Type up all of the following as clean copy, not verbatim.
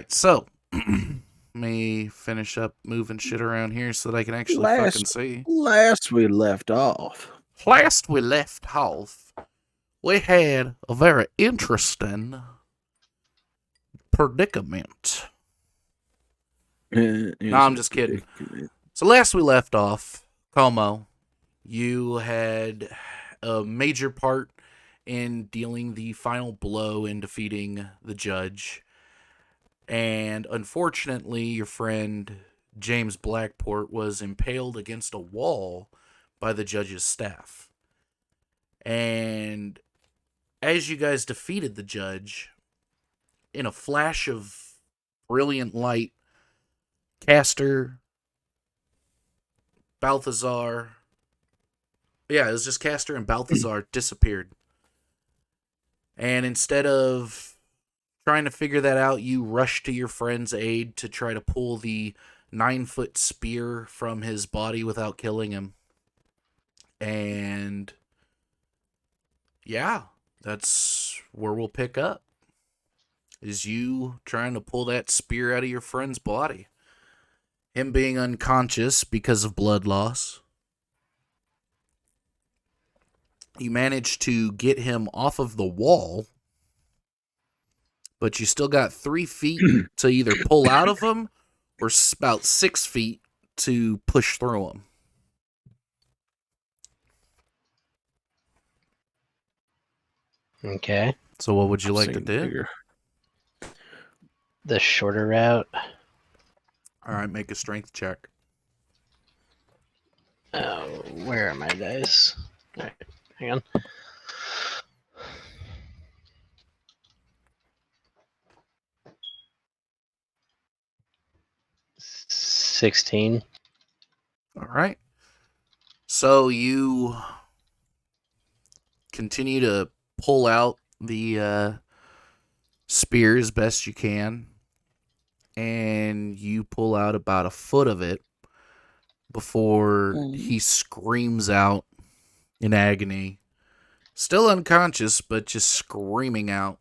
So, let me finish up moving shit around here so that I can actually fucking see. Last we left off. Last we left off, we had a very interesting predicament. No, I'm just kidding. So last we left off, Como, you had a major part in dealing the final blow in defeating the judge. And unfortunately, your friend James Blackport was impaled against a wall by the judge's staff. And as you guys defeated the judge, in a flash of brilliant light, Castor, Balthazar, it was just Castor and Balthazar disappeared. And instead of trying to figure that out, you rush to your friend's aid to try to pull the 9-foot spear from his body without killing him. And yeah, that's where we'll pick up. Is you trying to pull that spear out of your friend's body. Him being unconscious because of blood loss. You manage to get him off of the wall, but you still got 3 feet to either pull out of him or about 6 feet to push through him. Okay. So what would you like to do? Bigger. The shorter route. All right, make a strength check. Oh, where are my dice? All right, hang on. $16. All right. So you continue to pull out the spear as best you can, and you pull out about a foot of it before he screams out in agony. Still unconscious, but just screaming out.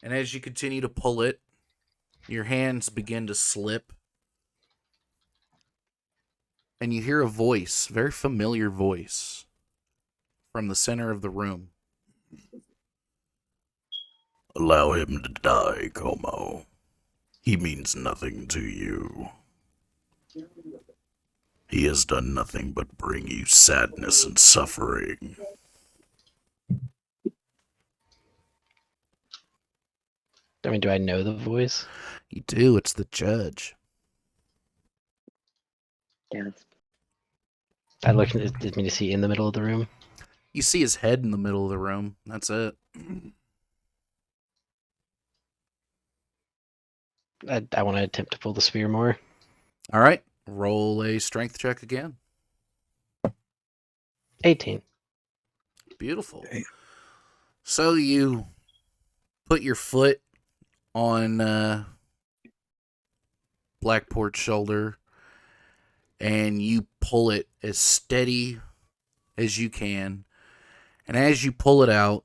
And as you continue to pull it, your hands begin to slip. And you hear a voice, very familiar voice, from the center of the room. Allow him to die, Como. He means nothing to you. He has done nothing but bring you sadness and suffering. I mean, do I know the voice? You do, it's the judge. I looked. Did mean to see in the middle of the room? You see his head in the middle of the room. That's it. I want to attempt to pull the spear more. All right. Roll a strength check again. 18. Beautiful. So you put your foot on Blackport's shoulder and you pull it as steady as you can. And as you pull it out,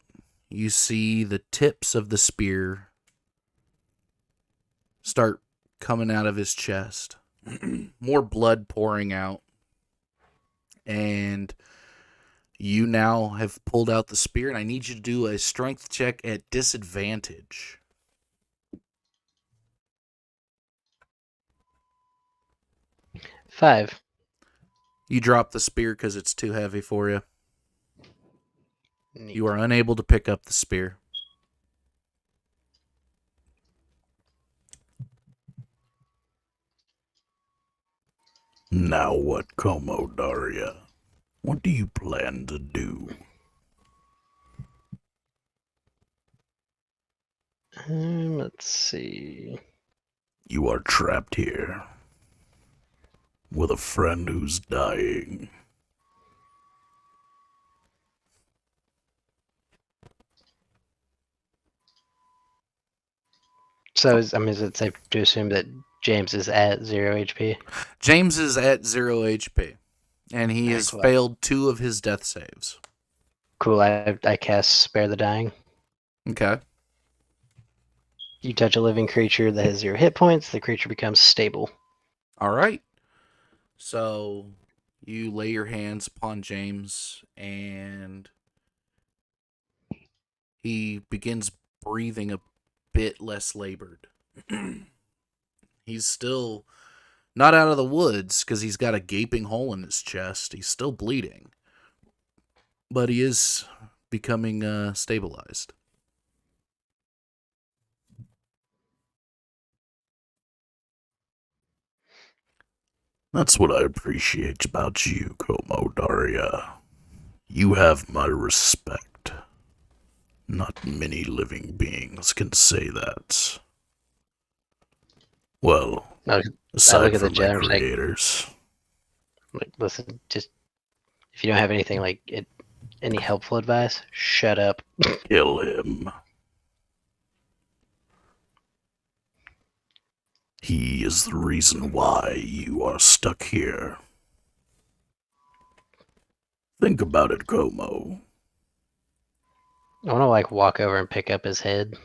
you see the tips of the spear start coming out of his chest. More blood pouring out. And you now have pulled out the spear, and I need you to do a strength check at disadvantage. Five. You drop the spear because it's too heavy for you. Neat. You are unable to pick up the spear. Now what, Como Daria? What do you plan to do? Let's see. You are trapped here with a friend who's dying. So, is it safe to assume that James is at 0 HP? James is at 0 HP, and he has cool. failed 2 of his death saves. Cool. I cast Spare the Dying. Okay. You touch a living creature that has 0 hit points, the creature becomes stable. All right. So you lay your hands upon James, and he begins breathing a bit less labored. He's still not out of the woods because he's got a gaping hole in his chest. He's still bleeding, but he is becoming stabilized. That's what I appreciate about you, Como Daria. You have my respect. Not many living beings can say that. Well, I look aside at the from my general, creators. like, listen, just if you don't have anything any helpful advice, shut up. Kill him. He is the reason why you are stuck here. Think about it, Como. I want to walk over and pick up his head.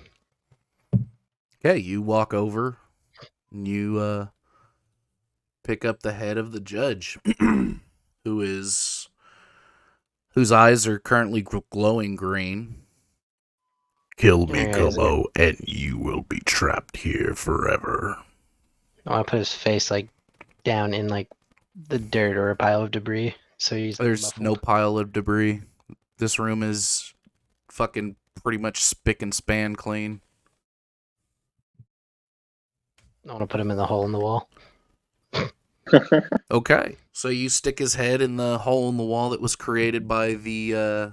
Okay, you walk over and you pick up the head of the judge, whose eyes are currently glowing green. Kill me, Como, and you will be trapped here forever. I want to put his face down in the dirt or a pile of debris, so he's There's muffled. no pile of debris. This room is fucking pretty much spick and span clean. I want to put him in the hole in the wall. Okay, so you stick his head in the hole in the wall that was created by the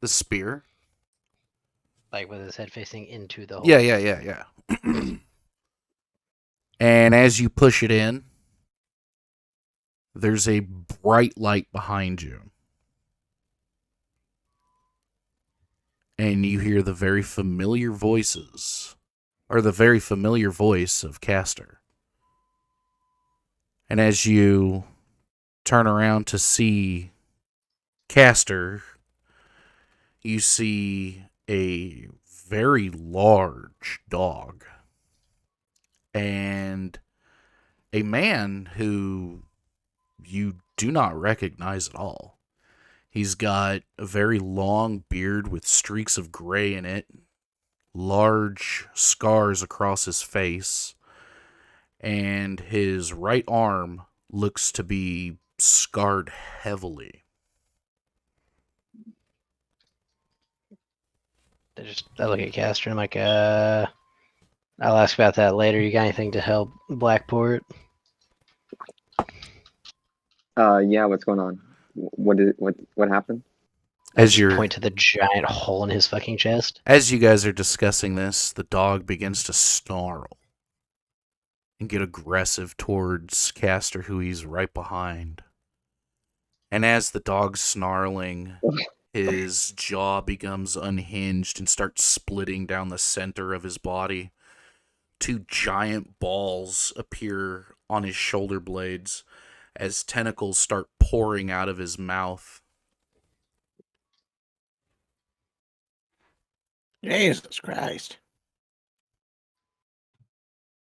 spear. With his head facing into the hole. Yeah. And as you push it in, there's a bright light behind you. And you hear the very familiar voices, or the very familiar voice of Castor. And as you turn around to see Castor, you see a very large dog and a man who you do not recognize at all. He's got a very long beard with streaks of gray in it, large scars across his face, and his right arm looks to be scarred heavily. I look at Castor and I'm like, I'll ask about that later. You got anything to help Blackport? Yeah, what's going on? What happened? As you point to the giant hole in his fucking chest. As you guys are discussing this, the dog begins to snarl and get aggressive towards Castor, who he's right behind. And as the dog's snarling, his jaw becomes unhinged and starts splitting down the center of his body. 2 giant balls appear on his shoulder blades as tentacles start pouring out of his mouth. Jesus Christ.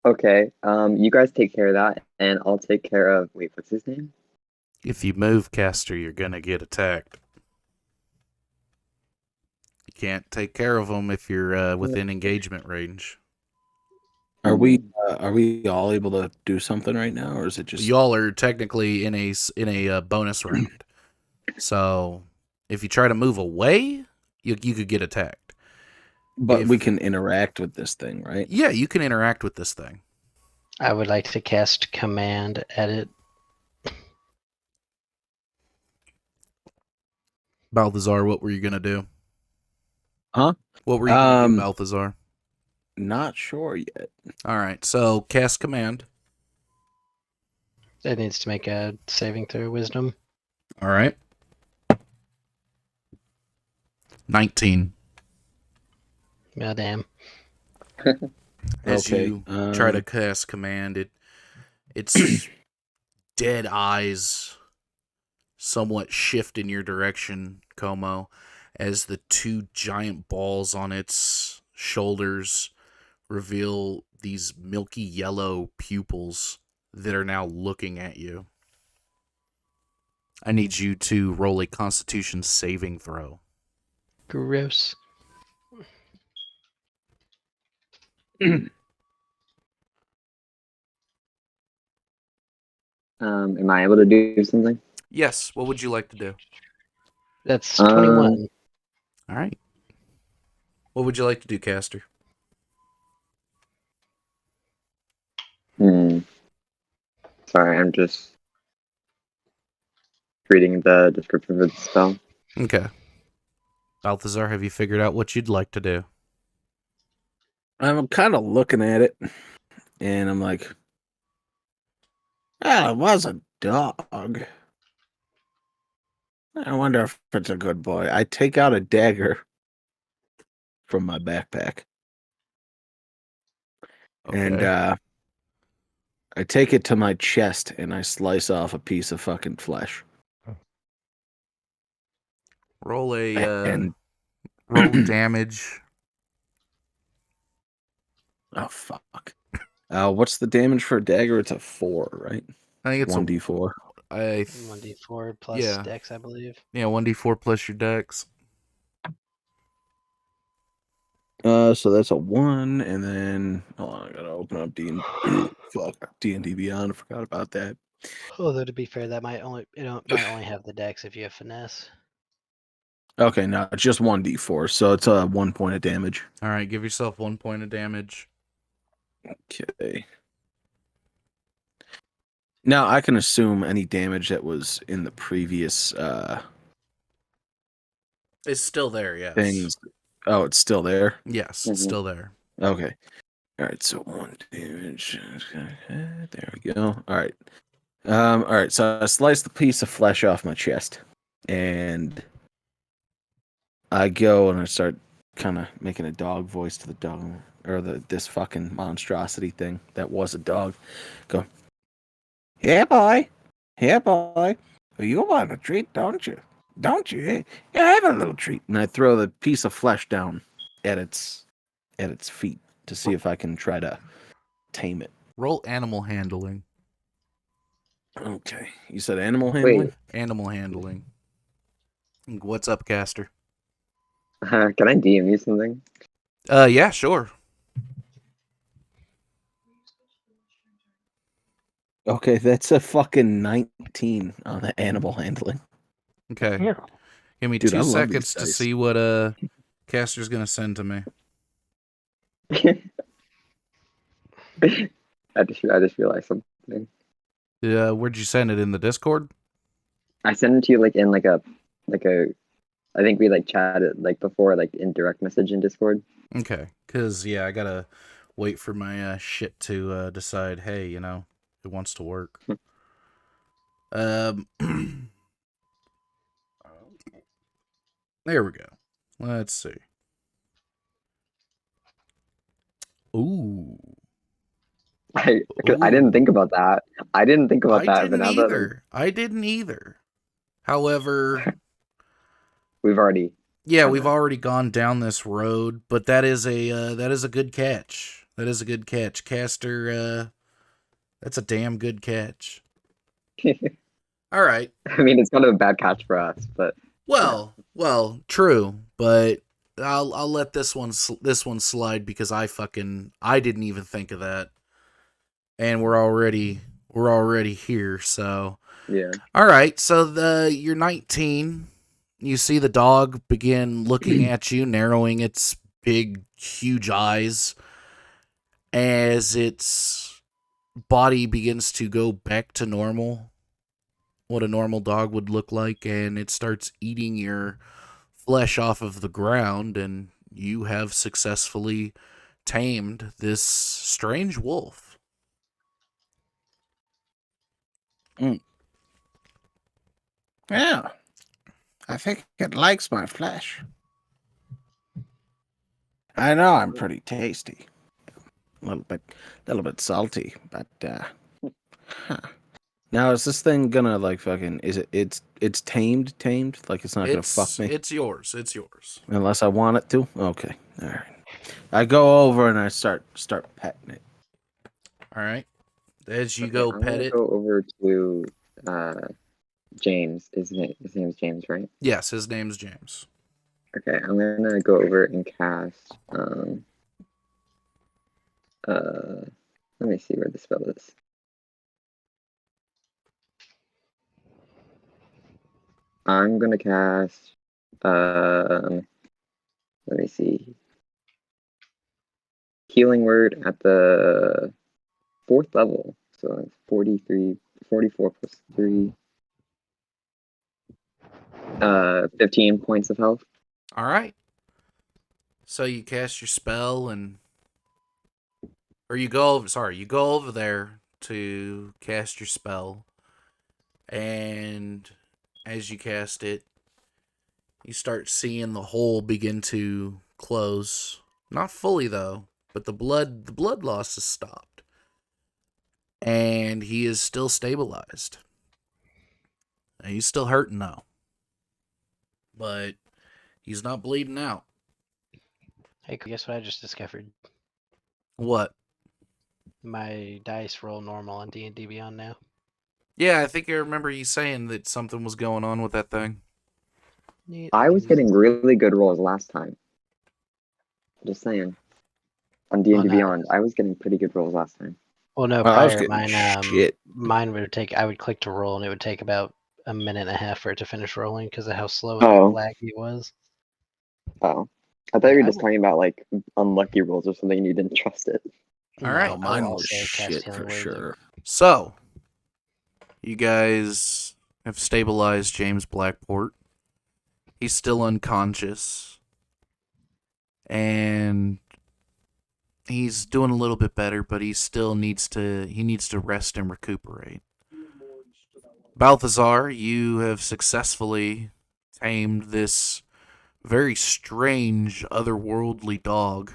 Okay, you guys take care of that, and I'll take care of... Wait, what's his name? If you move, Castor, you're gonna get attacked. You can't take care of them if you're within engagement range. Are we all able to do something right now, or is it just Y'all are technically in a bonus round? So if you try to move away, you could get attacked. But we can interact with this thing, right? Yeah, you can interact with this thing. I would like to cast command at it. Balthazar, what were you gonna do? Huh? What were you gonna do, Balthazar? Not sure yet. All right, so cast command. It needs to make a saving throw, wisdom. All right. 19. Oh, damn. As Okay, you try to cast command, its dead eyes somewhat shift in your direction, Como, as the 2 giant balls on its shoulders reveal these milky yellow pupils that are now looking at you. I need you to roll a Constitution saving throw. Gross. Am I able to do something? Yes, what would you like to do? That's 21. All right. What would you like to do, Caster? Sorry, I'm just reading the description of the spell. Okay. Balthazar, have you figured out what you'd like to do? I'm kind of looking at it, and I'm like, "Well, it was a dog. I wonder if it's a good boy." I take out a dagger from my backpack, and I take it to my chest, and I slice off a piece of fucking flesh. Roll a And roll damage. oh fuck! What's the damage for a dagger? It's a 4, right? I think it's 1d4. 1d4 plus yeah. dex, I believe. Yeah, 1d4 plus your dex. So that's a 1, and then hold on, I gotta open up D&D Beyond. I forgot about that. Although to be fair, that might only have the dex if you have finesse. Okay, no, it's just 1d4, so it's 1 point of damage. All right, give yourself 1 point of damage. Okay. Now I can assume any damage that was in the previous It's still there, yes. things. Oh, it's still there? Yes, it's still there. Okay. All right, so 1 damage. There we go. All right. All right, so I slice the piece of flesh off my chest, and I go and I start kind of making a dog voice to the dog, or this fucking monstrosity thing that was a dog. Go, "Here, boy. Here, boy. You want a treat, don't you? Don't you? Yeah, have a little treat." And I throw the piece of flesh down at its feet to see if I can try to tame it. Roll animal handling. Okay. You said animal handling? Wait, Animal handling. What's up, Caster? can I DM you something? Yeah, sure. Okay, that's a fucking 19 on the animal handling. Okay. Yeah. Give me Dude, I 2 love seconds these to dice. see what Caster's gonna send to me. I just realized something. Where'd you send it? In the Discord? I sent it to you like in like a I think we like chatted like before, like in direct message in Discord. Okay. Because, yeah, I gotta wait for my shit to decide, hey, it wants to work. There we go. Let's see. Ooh. I didn't think about that. I didn't think about that, but now that I didn't either. However, we've already we've already gone down this road, but that is a good catch. That is a good catch, Caster. That's a damn good catch. All right. I mean, it's kind of a bad catch for us, but Well, true, but I'll let this one slide because I didn't even think of that, and we're already here. So yeah. all right, so you're 19. You see the dog begin looking at you, narrowing its big, huge eyes as its body begins to go back to normal, what a normal dog would look like, and it starts eating your flesh off of the ground, and you have successfully tamed this strange wolf. Yeah. I think it likes my flesh. I know I'm pretty tasty. A little bit salty, but huh. Now is this thing gonna like fucking it's tamed? Like it's not gonna fuck me? It's yours. Unless I want it to? Okay. Alright. I go over and I start petting it. All right. As you Okay, go I'm pet gonna it. go over to James. His name's James, right? Yes, his name's James. Okay, I'm gonna go over and cast let me see where the spell is. I'm gonna cast let me see. Healing Word at the 4th level. So it's 44 plus 3. 15 points of health. All right. So you cast your spell you go over there to cast your spell, and as you cast it, you start seeing the hole begin to close. Not fully though, but the blood loss has stopped. And he is still stabilized. And he's still hurting though. But he's not bleeding out. Hey, guess what I just discovered? What? My dice roll normal on D&D Beyond now. Yeah, I think I remember you saying that something was going on with that thing. Neat. I was getting really good rolls last time. Just saying. On D&D Beyond, I was getting pretty good rolls last time. Well, no, I was prior getting mine, shit. mine would take. I would click to roll, and it would take about a minute and a half for it to finish rolling because of how slow and laggy it was. Oh, I thought you were just talking about like unlucky rolls or something, and you didn't trust it. All right. No, Mine I'll was also cast shit Healing for Word, though. sure. So, you guys have stabilized James Blackport. He's still unconscious. And he's doing a little bit better, but he still needs to rest and recuperate. Balthazar, you have successfully tamed this very strange otherworldly dog.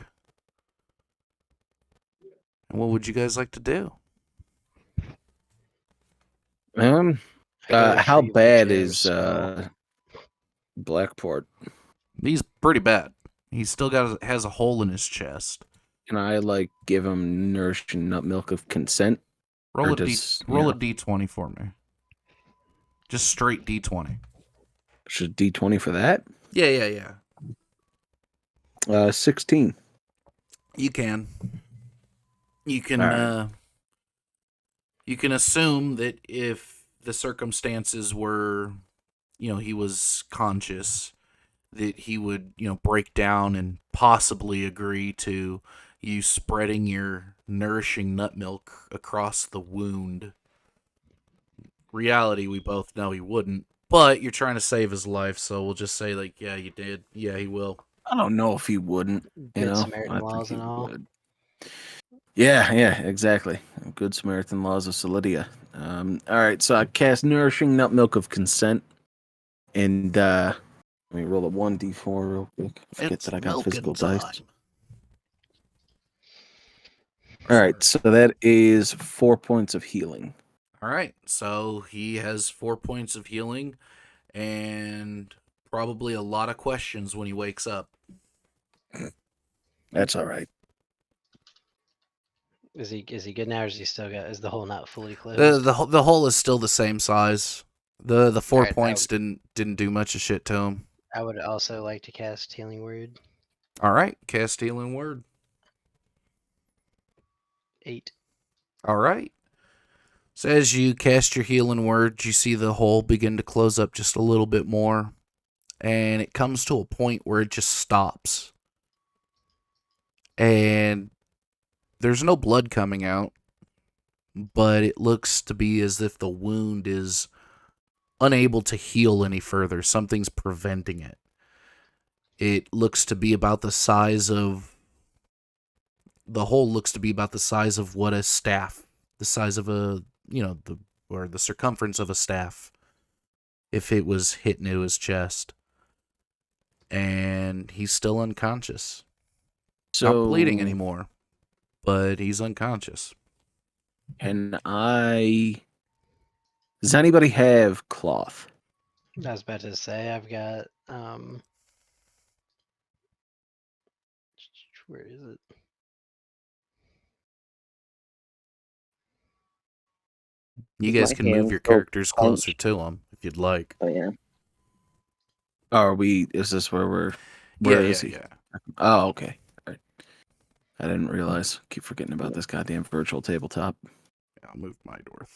And what would you guys like to do? How bad is Blackport? He's pretty bad. He's still has a hole in his chest. Can I like give him nourishing nut milk of consent? Roll a d20 for me. Just straight d20. Should d20 for that? Yeah. 16. You can. You can assume that if the circumstances were, he was conscious, that he would, break down and possibly agree to you spreading your nourishing nut milk across the wound. Reality, we both know he wouldn't, but you're trying to save his life, so we'll just say, like, yeah, you did. Yeah, he will. I don't know if he wouldn't. Good Samaritan laws and all. Would. Yeah, exactly. Good Samaritan laws of Solidia. All right, so I cast nourishing nut milk of consent, and let me roll a 1d4 real quick. I forget that I got physical dice. All right, so that is 4 points of healing. All right, so he has 4 points of healing and probably a lot of questions when he wakes up. That's all right. Is he good now, or is the hole not fully closed? The hole is still the same size. The 4 points didn't do much of shit to him. I would also like to cast Healing Word. All right, cast Healing Word. 8. All right. So as you cast your Healing Word, you see the hole begin to close up just a little bit more, and it comes to a point where it just stops. And there's no blood coming out, but it looks to be as if the wound is unable to heal any further. Something's preventing it. It looks to be about the size of... The hole looks to be about the size of what a staff, the size of a, the circumference of a staff, if it was hit into his chest. And he's still unconscious. So, not bleeding anymore, but he's unconscious. Does anybody have cloth? I was about to say, I've got Where is it? You Is guys my can move hand your still characters clenched? closer to them if you'd like. Oh yeah. Are we? Is this where we're? Yeah, Where is he? yeah. Oh, okay. All right. I didn't realize. Keep forgetting about this goddamn virtual tabletop. I'll move my dwarf.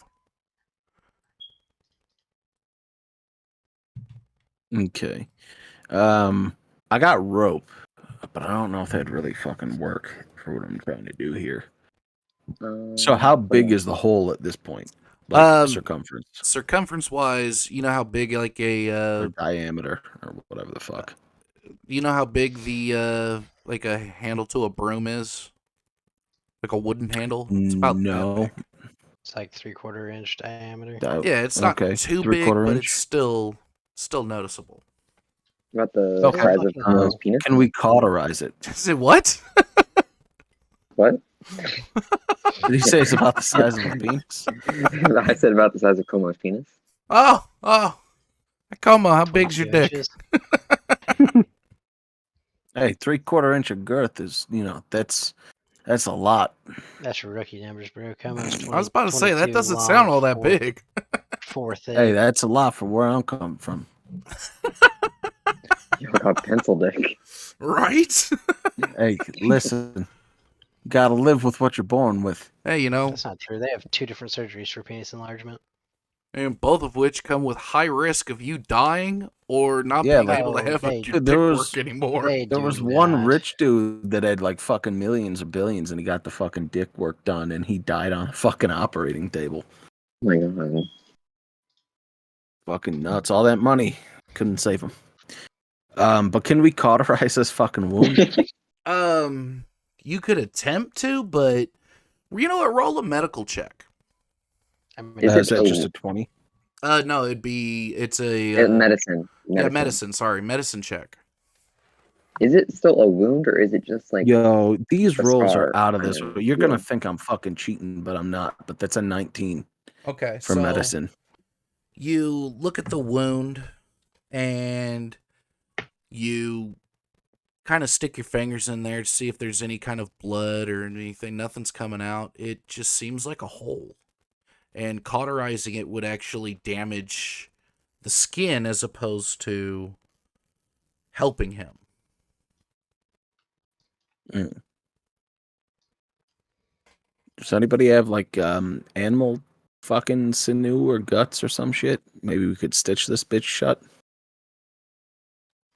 Okay. I got rope, but I don't know if that'd really fucking work for what I'm trying to do here. So how big is the hole at this point? Like circumference Circumference-wise, you know how big like or a diameter or whatever the fuck. you know how big the like a handle to a broom is? Like a wooden handle? It's about No. that big. It's like 3/4 inch diameter. Yeah, it's not okay. too 3/4 big, but inch? it's still noticeable. About the Okay. size of Kumo's penis? Can we cauterize it? Is it what? What? Did he say it's about the size of a penis? I said about the size of Kumo's penis. Oh. Como, how big's your 22 dick? inches. Hey, 3/4 inch of girth is, that's a lot. That's rookie numbers, bro. Como's 20. I was about to say, that 22 doesn't long, sound all that 4 big. 4 thick. Hey, that's a lot for where I'm coming from. You got pencil dick. Right? Hey, listen, gotta live with what you're born with. Hey, you know, That's not true. They have 2 different surgeries for penis enlargement. and both of which come with high risk of you dying or not Yeah, being like- able to have they- your Dude, dick there work was- anymore. They There do was one not. rich dude that had like fucking millions of billions, and he got the fucking dick work done, and he died on a fucking operating table. Oh my god. Fucking nuts! All that money couldn't save him. But can we cauterize this fucking wound? You could attempt to, but you know what? Roll a medical check. I mean, Is Is it that a- just a 20? No, it's a medicine. Yeah, medicine. Sorry, medicine check. Is it still a wound or is it just like Yo, these a rolls scar are out of this. on You're your gonna heel? think I'm fucking cheating, but I'm not. But that's a 19 Okay, for medicine. You look at the wound and you kind of stick your fingers in there to see if there's any kind of blood or anything. Nothing's coming out. It just seems like a hole. And cauterizing it would actually damage the skin as opposed to helping him. Does anybody have like animal fucking sinew or guts or some shit? Maybe we could stitch this bitch shut.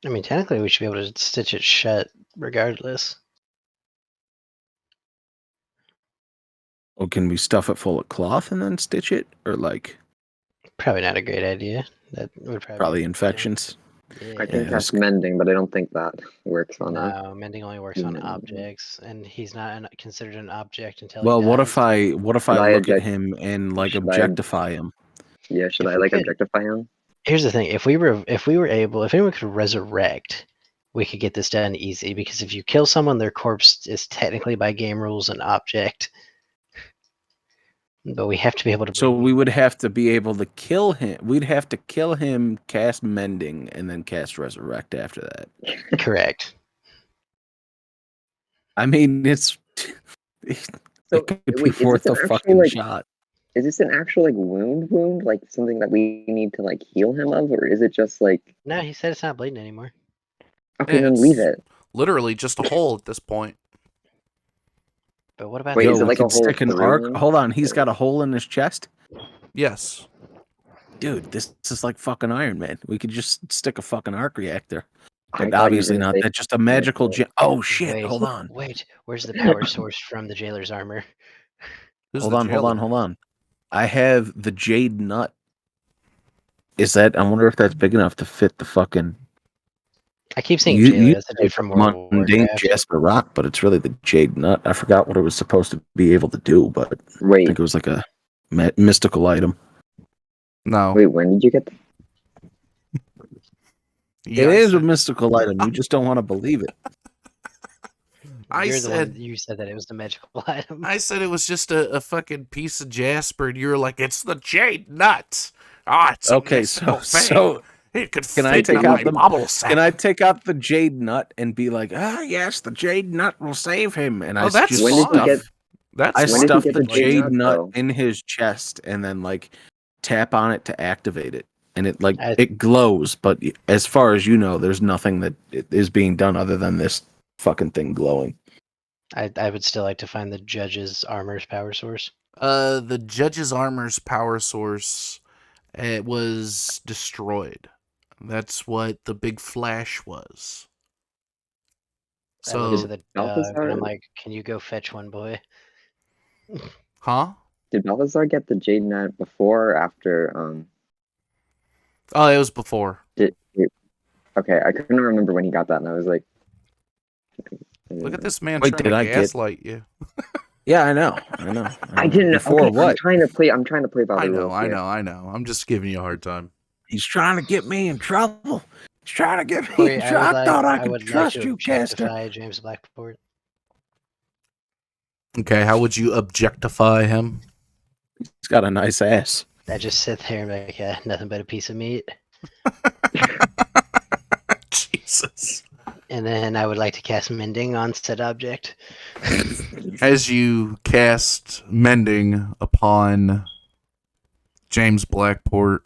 I mean, technically, we should be able to stitch it shut regardless. Or can we stuff it full of cloth and then stitch it? Or like Probably not a great idea. That would probably infections? Yeah. I can Yeah, cast mending, but I don't think that works on that. No, mending only works on Mm. objects, and he's not considered an object until. Well, he what dies. if I Should I look at object- him and like should I- objectify him? Yeah, should If I we like could- objectify him? Here's the thing: if anyone could resurrect, we could get this done easy. Because if you kill someone, their corpse is technically by game rules an object. But we have to be able to. So we would have to be able to kill him. We'd have to kill him, cast mending, and then cast resurrect after that. Correct. I mean, it's So, it could be wait, is worth this a an actual, fucking like- shot. Is this an actual like wound? Like something that we need to like heal him of? Or is it just like No, he said it's not bleeding anymore. okay, Yeah, then it's- leave it? Literally just a hole at this point. But what about Wait, the is it we like a could hole stick an through arc? him? Hold on, he's got a hole in his chest. Yes. Dude, this is like fucking Iron Man. We could just stick a fucking arc reactor. I But thought you were obviously gonna not. say- That's just a magical gem. Oh shit! Wait, Hold on. Wait, where's the power source from the jailer's armor? Who's Hold the on. jailer? Hold on. I have the jade nut. Is that? I wonder if that's big enough to fit the fucking. I keep saying You- jailer. you That's a dude from World of mundane Warcraft. Jasper rock, but it's really the jade nut. I forgot what it was supposed to be able to do, but I Wait, think it was like a mystical item. No. wait, when did you get that? Yeah, It I is a said- mystical item. You just don't want to believe it. I You're the said- one. You said that it was the magical item. I said it was just a fucking piece of jasper, and you were like, "It's the jade nut." Ah, it's a Okay, mystical so thing. It could Can I fit take in out my the bubble sack. Can I take out the jade nut and be like, yes, the jade nut will save him, and I that's just When did he fine. get- That's I when did he stuff get the the jade jade nut, nut though? in his chest and then like tap on it to activate it, and it I- it glows. But as far as you know, there's nothing that is being done other than this fucking thing glowing. I would still like to find the judge's armor's power source. The judge's armor's power source, it was destroyed. That's what the big flash was. I look to So, the dog Balthazar- and I'm like, can you go fetch one, boy? huh? Did Balthazar get the jade nut before or after? Oh, it was before. Okay, I couldn't remember when he got that, and I was like, Look at this man Wait, trying did to I get- gaslight you. Yeah, I know. I didn't. Before Okay, what? I'm trying to play by the rules. I here. know. I'm just giving you a hard time. He's trying to get me in trouble. He's trying to get me Corey, in trouble. I thought I could would trust like to you, Caster. objectify James Blackport. Okay, how would you objectify him? He's got a nice ass. I just sit there and be like, yeah, nothing but a piece of meat. Jesus. And then I would like to cast mending on said object. As you cast mending upon James Blackport,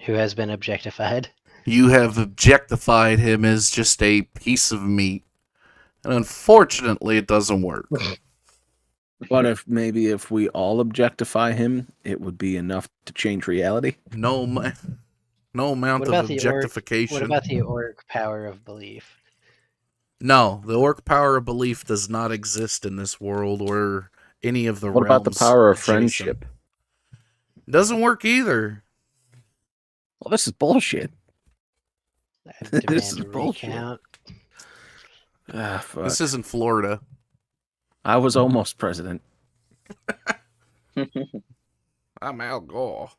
Who has been objectified. you have objectified him as just a piece of meat. And unfortunately, it doesn't work. But if we all objectify him, it would be enough to change reality. No amount What of about the orc? objectification. What about the orc power of belief? No, the orc power of belief does not exist in this world or any of the What realms. about the power of adjacent. friendship? Doesn't work either. Well, this is bullshit. I This demand is a bullshit. recount. Ah, fuck. This isn't Florida. I was almost president. I'm Al Gore.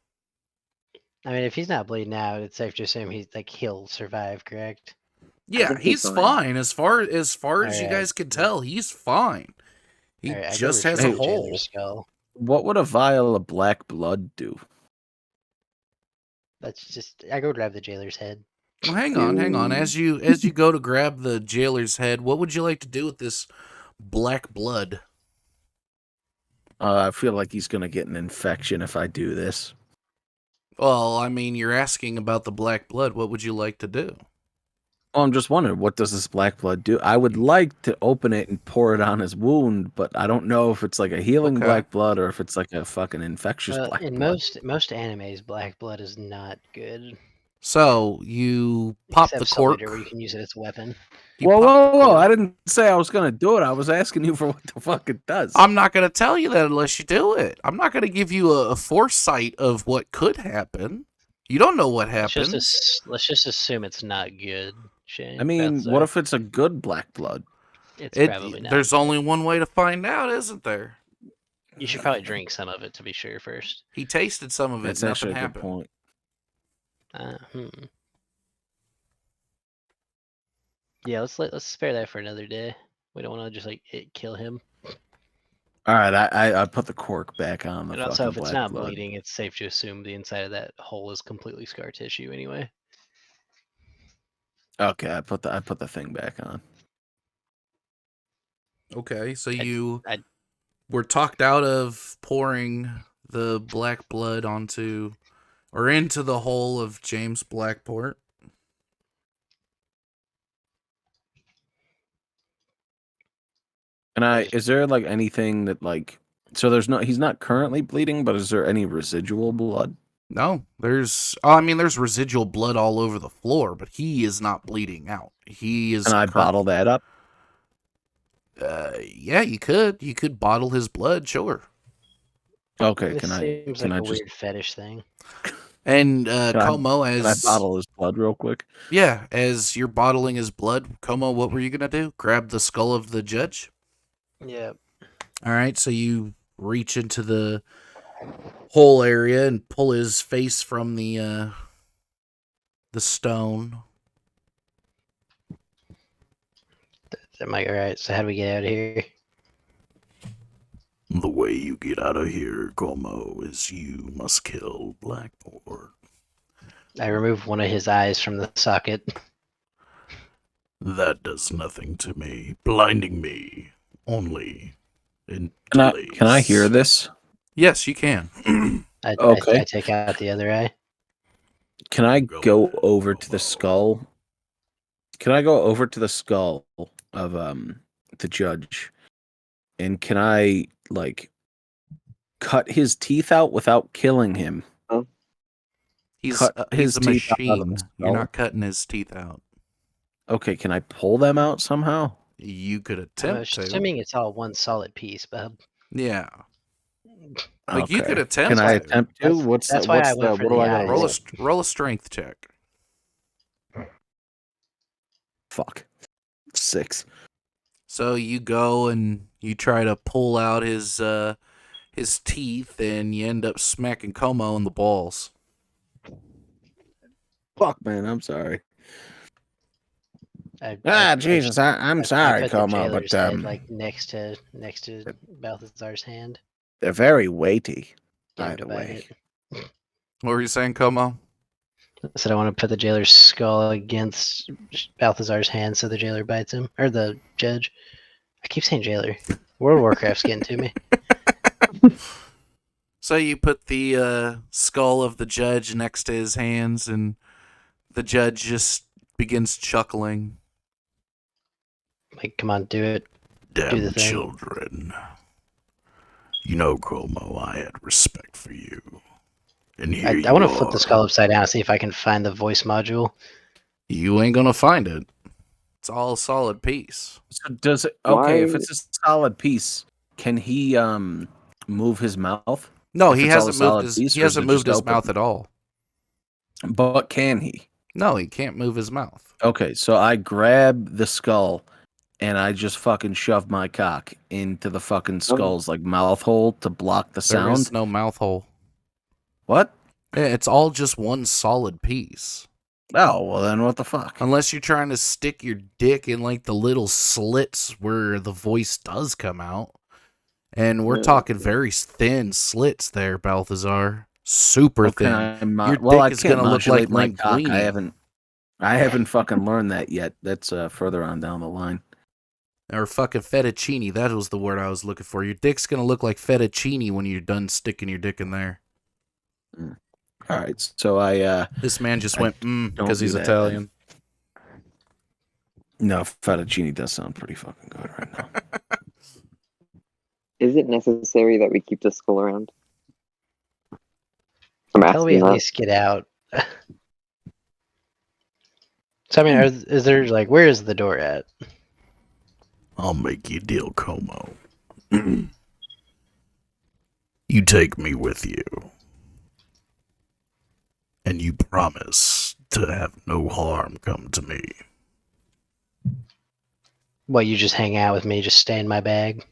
I mean, if he's not bleeding out, it's safe to assume he'll survive, correct? Yeah, think he's he's fine. As far as you Alright. guys can tell, he's fine. He Alright, I go just has a retrieve hole. Jailer's skull. What would a vial of black blood do? I go grab the jailer's head. Well, hang on. As you go to grab the jailer's head, what would you like to do with this black blood? I feel like he's gonna get an infection if I do this. Well, I mean, you're asking about the black blood. What would you like to do? Well, I'm just wondering, what does this black blood do? I would like to open it and pour it on his wound, but I don't know if it's like a healing Okay. black blood or if it's like a fucking infectious Well, black in blood. most animes, black blood is not good. So you pop Except the Soul cork. Eater, where you can use it as a weapon. You Whoa, pop the whoa! cork. I didn't say I was gonna do it. I was asking you for what the fuck it does. I'm not going to tell you that unless you do it. I'm not going to give you a foresight of what could happen. You don't know what happens. Let's just assume it's not good. Shane. I mean, Balthazar. what if it's a good black blood? It's probably not? There's only one way to find out, isn't there? You should probably drink some of it to be sure first. He tasted some of it. That's Nothing actually a good happened. point. Yeah, let's spare that for another day. We don't want to just kill him. All right, I put the cork back on the And also, fucking if it's black not blood. bleeding, it's safe to assume the inside of that hole is completely scar tissue anyway. Okay, I put the thing back on. Okay, so you I- were talked out of pouring the black blood into the hole of James Blackport. And is there like anything that like, so he's not currently bleeding, but is there any residual blood? No, there's residual blood all over the floor, but he is not bleeding out. He is. And I bottle that up. Yeah, you could bottle his blood, sure. Okay, This can seems I like a just weird fetish thing. And Can I- Como, can I bottle his blood real quick? yeah, as you're bottling his blood, Como, what were you gonna do? Grab the skull of the judge? Yeah. All right, so you reach into the hole area and pull his face from the stone. I'm like, all right. So how do we get out of here? The way you get out of here, Como, is you must kill Blackport. I remove one of his eyes from the socket. That does nothing to me, blinding me only in Can I hear this? Yes, you can. Okay. I take out the other eye. Can I go over to the skull? Can I go over to the skull of the judge? And can I like cut his teeth out without killing him? He's Cut he's a teeth out of the machine. You're skull? not cutting his teeth out. Okay, can I pull them out somehow? You could I'm attempt to. assuming it's all one solid piece, Bub. Yeah. Like you could Okay. attempt. Can I to. attempt to? That's why I went for what do the I gotta eyes. Roll a strength check. Fuck. 6. So you go and you try to pull out his teeth, and you end up smacking Como in the balls. Fuck, man, I'm sorry. Jesus, I'm I sorry, put the Como, jailer's but head like next to Balthazar's hand. they're very weighty, Get him by to the bite way. it. What were you saying, Como? I said I want to put the jailer's skull against Balthazar's hand so the jailer bites him. Or the judge. I keep saying jailer. World of Warcraft's getting to me. So you put the skull of the judge next to his hands, and the judge just begins chuckling. Like, come on, do it. Damn Do the thing. children. You know, Como, I had respect for you. And here I want to flip the skull upside down, see if I can find the voice module. You ain't gonna find it. It's all a solid piece. So does it Why- if it's a solid piece, can he move his mouth? No, If he it's all a hasn't solid moved his piece, he or is hasn't it moved just his open? mouth at all. But can he? No, he can't move his mouth. Okay, so I grab the skull and I just fucking shove my cock into the fucking skull's like mouth hole to block the There is sound. no mouth hole. What? Yeah, it's all just one solid piece. Oh, well then what the fuck? Unless you're trying to stick your dick in like the little slits where the voice does come out. And we're talking very thin slits there, Balthazar. Super thin. Your dick is gonna look like my cock. linguine. I haven't fucking learned that yet. That's further on down the line. Or fucking fettuccine. That was the word I was looking for. Your dick's gonna look like fettuccine when you're done sticking your dick in there. All right, so I This man just I went don't because do he's that, Italian. no, fettuccine does sound pretty fucking good right now. Is it necessary that we keep the skull around? I'm Until we asking at that. least get out. So, I mean, is there, like, where is the door at? I'll make you a deal, Como. You take me with you. And you promise to have no harm come to me. Well, you just hang out with me, just stay in my bag?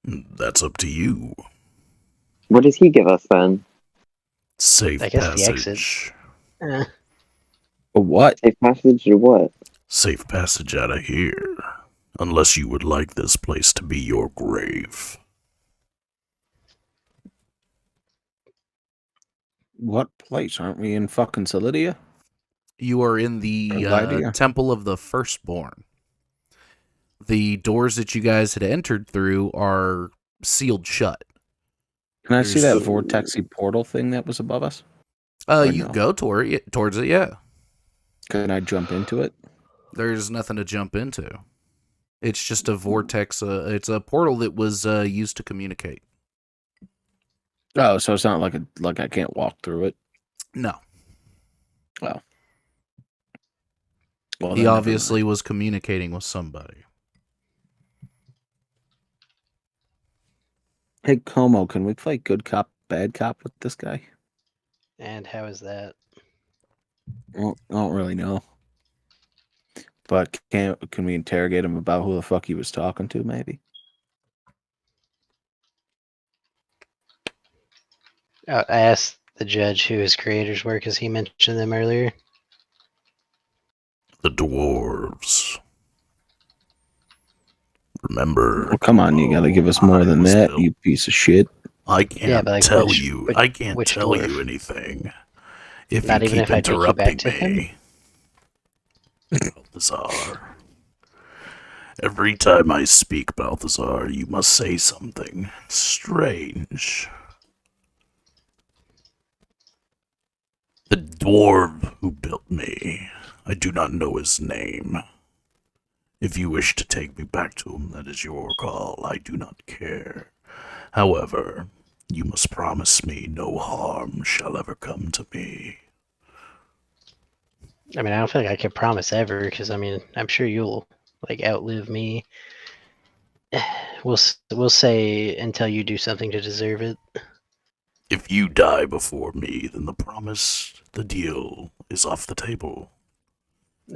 That's up to you. What does he give us then? Safe I guess the passage. exit. What? Safe passage or what? Safe passage out of here. Unless you would like this place to be your grave. What place? Aren't we in fucking Solidia? You are in the Lydia? Temple of the Firstborn. The doors that you guys had entered through are sealed shut. Can I see that There's- vortexy portal thing that was above us? You no? go towards it, yeah. Can I jump into it? There's nothing to jump into. It's just a vortex. It's a portal that was used to communicate. Oh, so it's not like I can't walk through it. No. Well, He then never obviously was communicating with somebody. Hey, Como, can we play good cop, bad cop with this guy? And how is that? Well, I don't really know. But can we interrogate him about who the fuck he was talking to, maybe? I asked the judge who his creators were because he mentioned them earlier. The dwarves. Remember? Well, come on, you gotta give us more than that, you piece of shit. I can't Yeah, but like tell which- you. which- I can't which tell dwarf? you anything. If Not you even keep if I take you back interrupting to him? me, Balthazar. Every time I speak, Balthazar, you must say something strange. The dwarf who built me, I do not know his name. If you wish to take me back to him, that is your call. I do not care. However, you must promise me no harm shall ever come to me. I mean, I don't feel like I can promise ever, because I mean, I'm sure you'll like outlive me. We'll say until you do something to deserve it. If you die before me, then the promise, the deal, is off the table,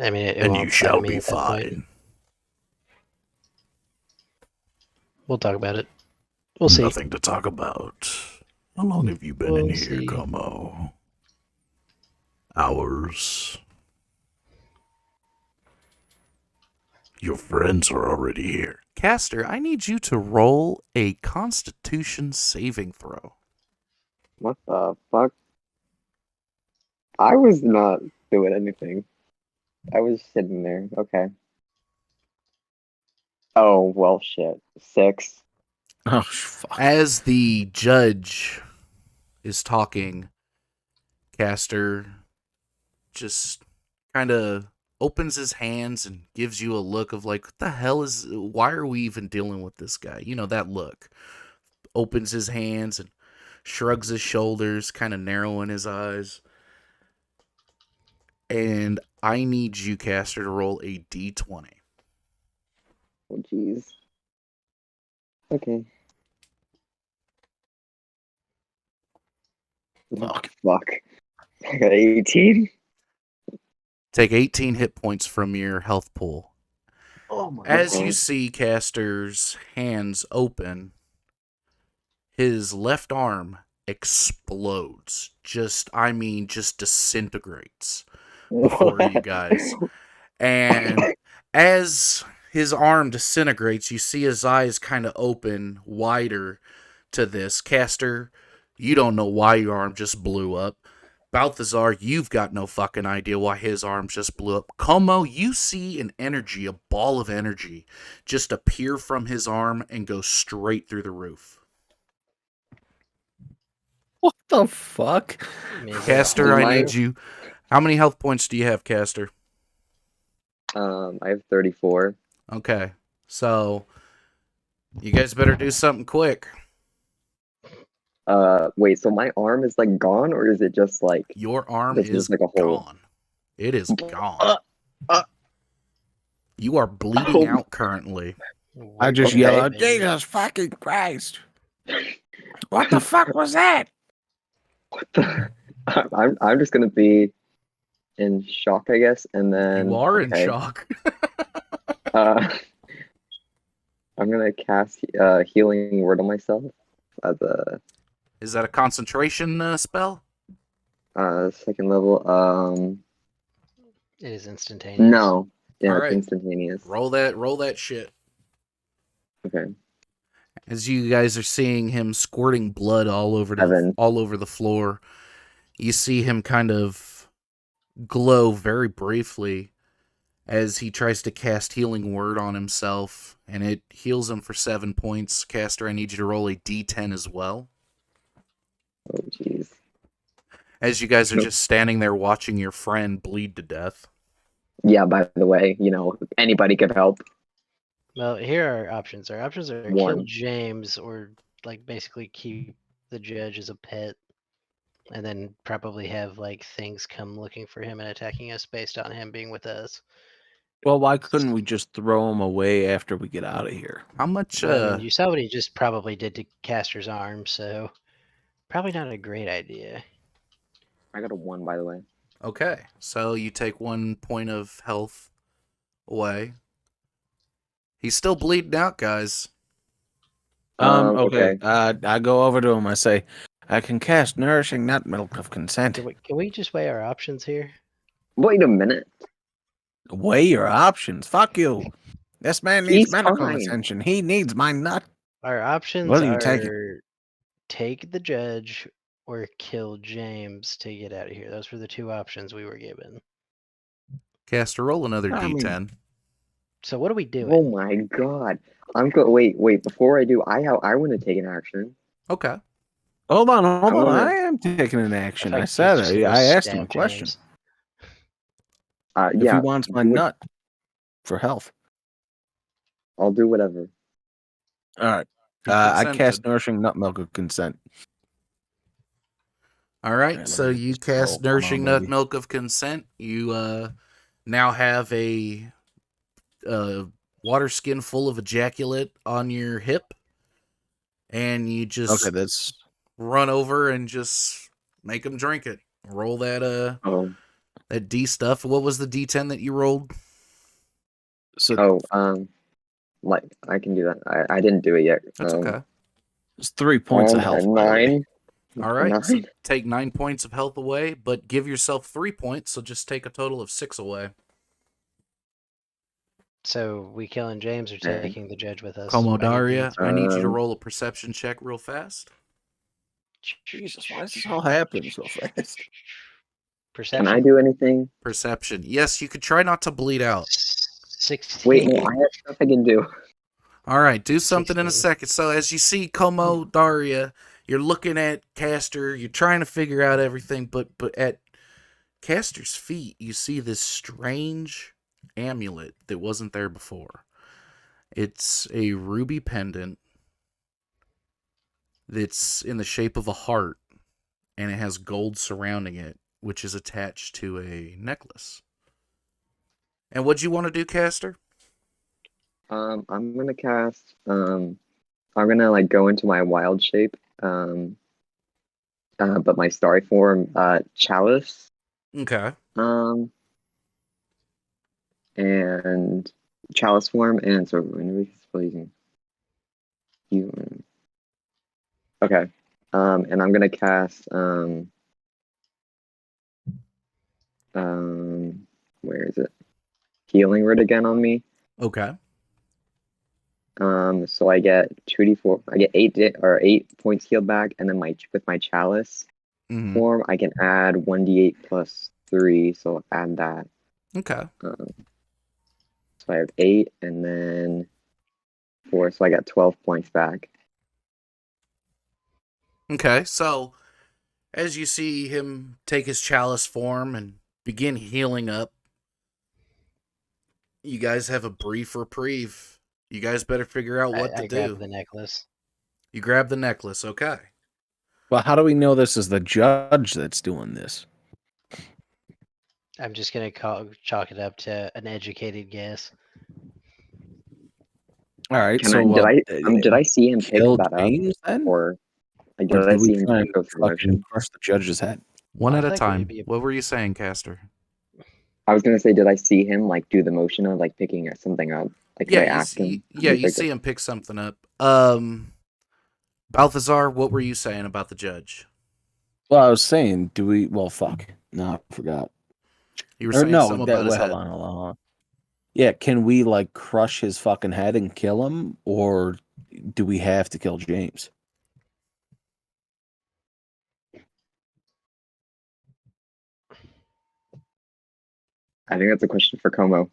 I mean, it and won't you apply to shall me be at that point. fine. We'll talk about it. We'll see. Nothing to talk about. How long have you been in We'll here, see. Como? Hours. Your friends are already here. Caster, I need you to roll a Constitution saving throw. What the fuck? I was not doing anything. I was sitting there. Okay. Oh, well, shit. 6. Oh, fuck. As the judge is talking, Caster just kind of opens his hands and gives you a look of like, what the hell is, why are we even dealing with this guy? You know, that look. Opens his hands and shrugs his shoulders, kind of narrowing his eyes. And I need you, Caster, to roll a d20. Oh, jeez. Okay. Fuck. Fuck. I got 18. Take 18 hit points from your health pool. Oh my As Okay. you see Caster's hands open, his left arm explodes. Just disintegrates before you guys. And as his arm disintegrates, you see his eyes kind of open wider to this. Caster, you don't know why your arm just blew up. Balthazar, you've got no fucking idea why his arm just blew up. Como, you see a ball of energy, just appear from his arm and go straight through the roof. What the fuck? Caster, I My- need you. How many health points do you have, Caster? I have 34. Okay, so you guys better do something quick. Wait, so my arm is like gone, or is it just like Your arm this is like a hole? gone. It is gone. You are bleeding Oh. out currently. I just Okay. yell out, Jesus fucking Christ. What the fuck was that? What the? I'm just gonna be in shock, I guess, and then You are in okay. shock. I'm gonna cast healing word on myself as a Is that a concentration spell? second level. It is instantaneous. No, yeah, Alright. it's instantaneous. Roll that shit. Okay, As you guys are seeing him squirting blood all over Seven. the floor, you see him kind of glow very briefly as he tries to cast healing word on himself, and it heals him for 7 points. Caster, I need you to roll a d10 as well. Oh jeez. As you guys are just standing there watching your friend bleed to death. Yeah. By the way, anybody could help. Well, here are our options. Our options are kill One. James or like basically keep the judge as a pet, and then probably have like things come looking for him and attacking us based on him being with us. Well, why couldn't we just throw him away after we get out of here? How much Well, I mean, you saw what he just probably did to Caster's arm, so probably not a great idea. I got a 1, by the way. Okay, so you take 1 point of health away. He's still bleeding out, guys. Okay. I go over to him. I say, I can cast nourishing nut milk of consent. Can we just weigh our options here? Wait a minute. Weigh your options. Fuck you. This man needs He's medical fine. attention. He needs my nut. Our options Will you take it? are take the judge or kill James to get out of here. Those were the two options we were given. Caster, roll another I mean- D10. So what are we doing? Oh my god. Wait, before I do, I want to take an action. Okay. Hold on. wanna- I am taking an action. I He's said just it. gonna I asked him a stab question. James. If Yeah, he wants my do it- nut for health. I'll do whatever. All right. He I consented. cast Nourishing Nut Milk of Consent. All right, Alright, so let me get you this roll. cast Come on, Nourishing Nut baby. Milk of Consent. You now have a water skin full of ejaculate on your hip, and you just Okay, that's run over and just make him drink it. Roll that Oh, that D stuff. What was the D10 that you rolled? so. like I can do that. I didn't do it yet. That's okay. It's 3 points of health. by the way. 9. All right, 9. so take 9 points of health away, but give yourself 3 points, so just take a total of 6 away. So we killing James or Okay. taking the judge with us? Como I need Daria, answers. I need you to Um, roll a perception check real fast. Jesus, why is this all happening so fast? Perception. Can I do anything? Perception. Yes, you could try not to bleed out. 16. Wait, no, I have stuff I can do. All right, do something in a 16. second. So as you see Como Daria, you're looking at Caster, you're trying to figure out everything, but at Caster's feet, you see this strange amulet that wasn't there before. It's a ruby pendant that's in the shape of a heart, and it has gold surrounding it, which is attached to a necklace. And what'd you want to do, Caster? I'm gonna cast. I'm gonna like go into my wild shape. But my starry form, chalice. Okay. And chalice form, and so whenever he's pleasing. You. Okay. And I'm gonna cast. Where is it? Healing word again on me. Okay. So I get 2d4. I get 8 points healed back, and then with my chalice Mhm. form, I can add 1d8 plus 3. So I'll add that. Okay. So I have 8, and then 4. So I got 12 points back. Okay, so as you see him take his chalice form and begin healing up, you guys have a brief reprieve. You guys better figure out what to I do. grabbed the necklace. You grab the necklace, okay. Well, how do we know this is the judge that's doing this? I'm just gonna chalk it up to an educated guess. All right, Can so did I see him pick kill that up, James then? or like, Or did I did we see him try go and through fucking motion? crush the judge's head? One I at a think time. it'd be a- What were you saying, Caster? I was gonna say, did I see him like do the motion of like picking something up? Like, could I ask him? You see him pick something up. Balthazar, what were you saying about the judge? Well, I was saying, do we? Well, fuck. No, I forgot. You were Or saying no, something that about his wait, head. hold on. Yeah, can we like crush his fucking head and kill him, or do we have to kill James? I think that's a question for Como.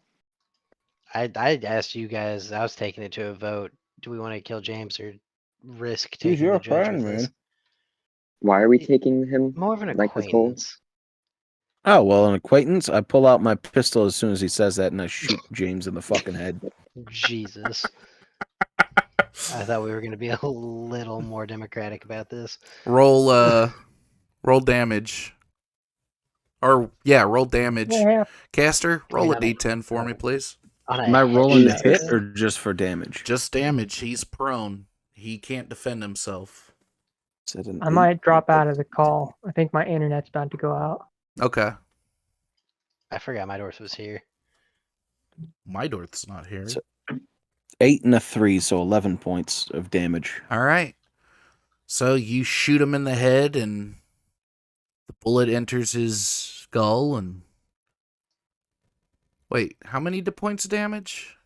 I asked you guys. I was taking it to a vote. Do we want to kill James or risk He's taking your the judge friend, with us? man. Why are we taking him? More of an Like this whole- acquaintance. Oh well, an acquaintance. I pull out my pistol as soon as he says that, and I shoot James in the fucking head. Jesus. I thought we were gonna be a little more democratic about this. Roll damage. Or roll damage. Yeah. Caster, roll a on a- D10 for me, please. On a Am I rolling to headshot, hit though? or just for damage? Just damage. He's prone. He can't defend himself. Is it an I might 8? drop out of the call. I think my internet's about to go out. Okay. I forgot my Dorth was here. Mydorth's not here. So- 8 and a 3, so 11 points of damage. All right. So you shoot him in the head, and the bullet enters his skull. And wait, how many points of damage?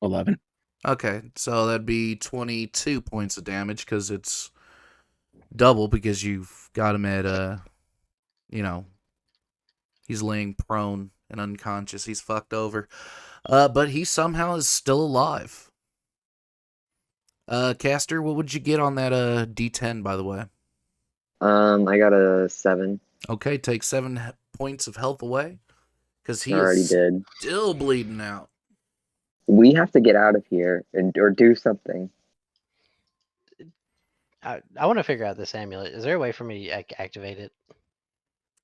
11. Okay, so that'd be 22 points of damage because it's double because you've got him at he's laying prone and unconscious. He's fucked over. But he somehow is still alive. Caster, what would you get on that D10, by the way? I got a 7. Okay, take 7 points of health away. Because he Already is did. still bleeding out. We have to get out of here or do something. I want to figure out this amulet. Is there a way for me to activate it?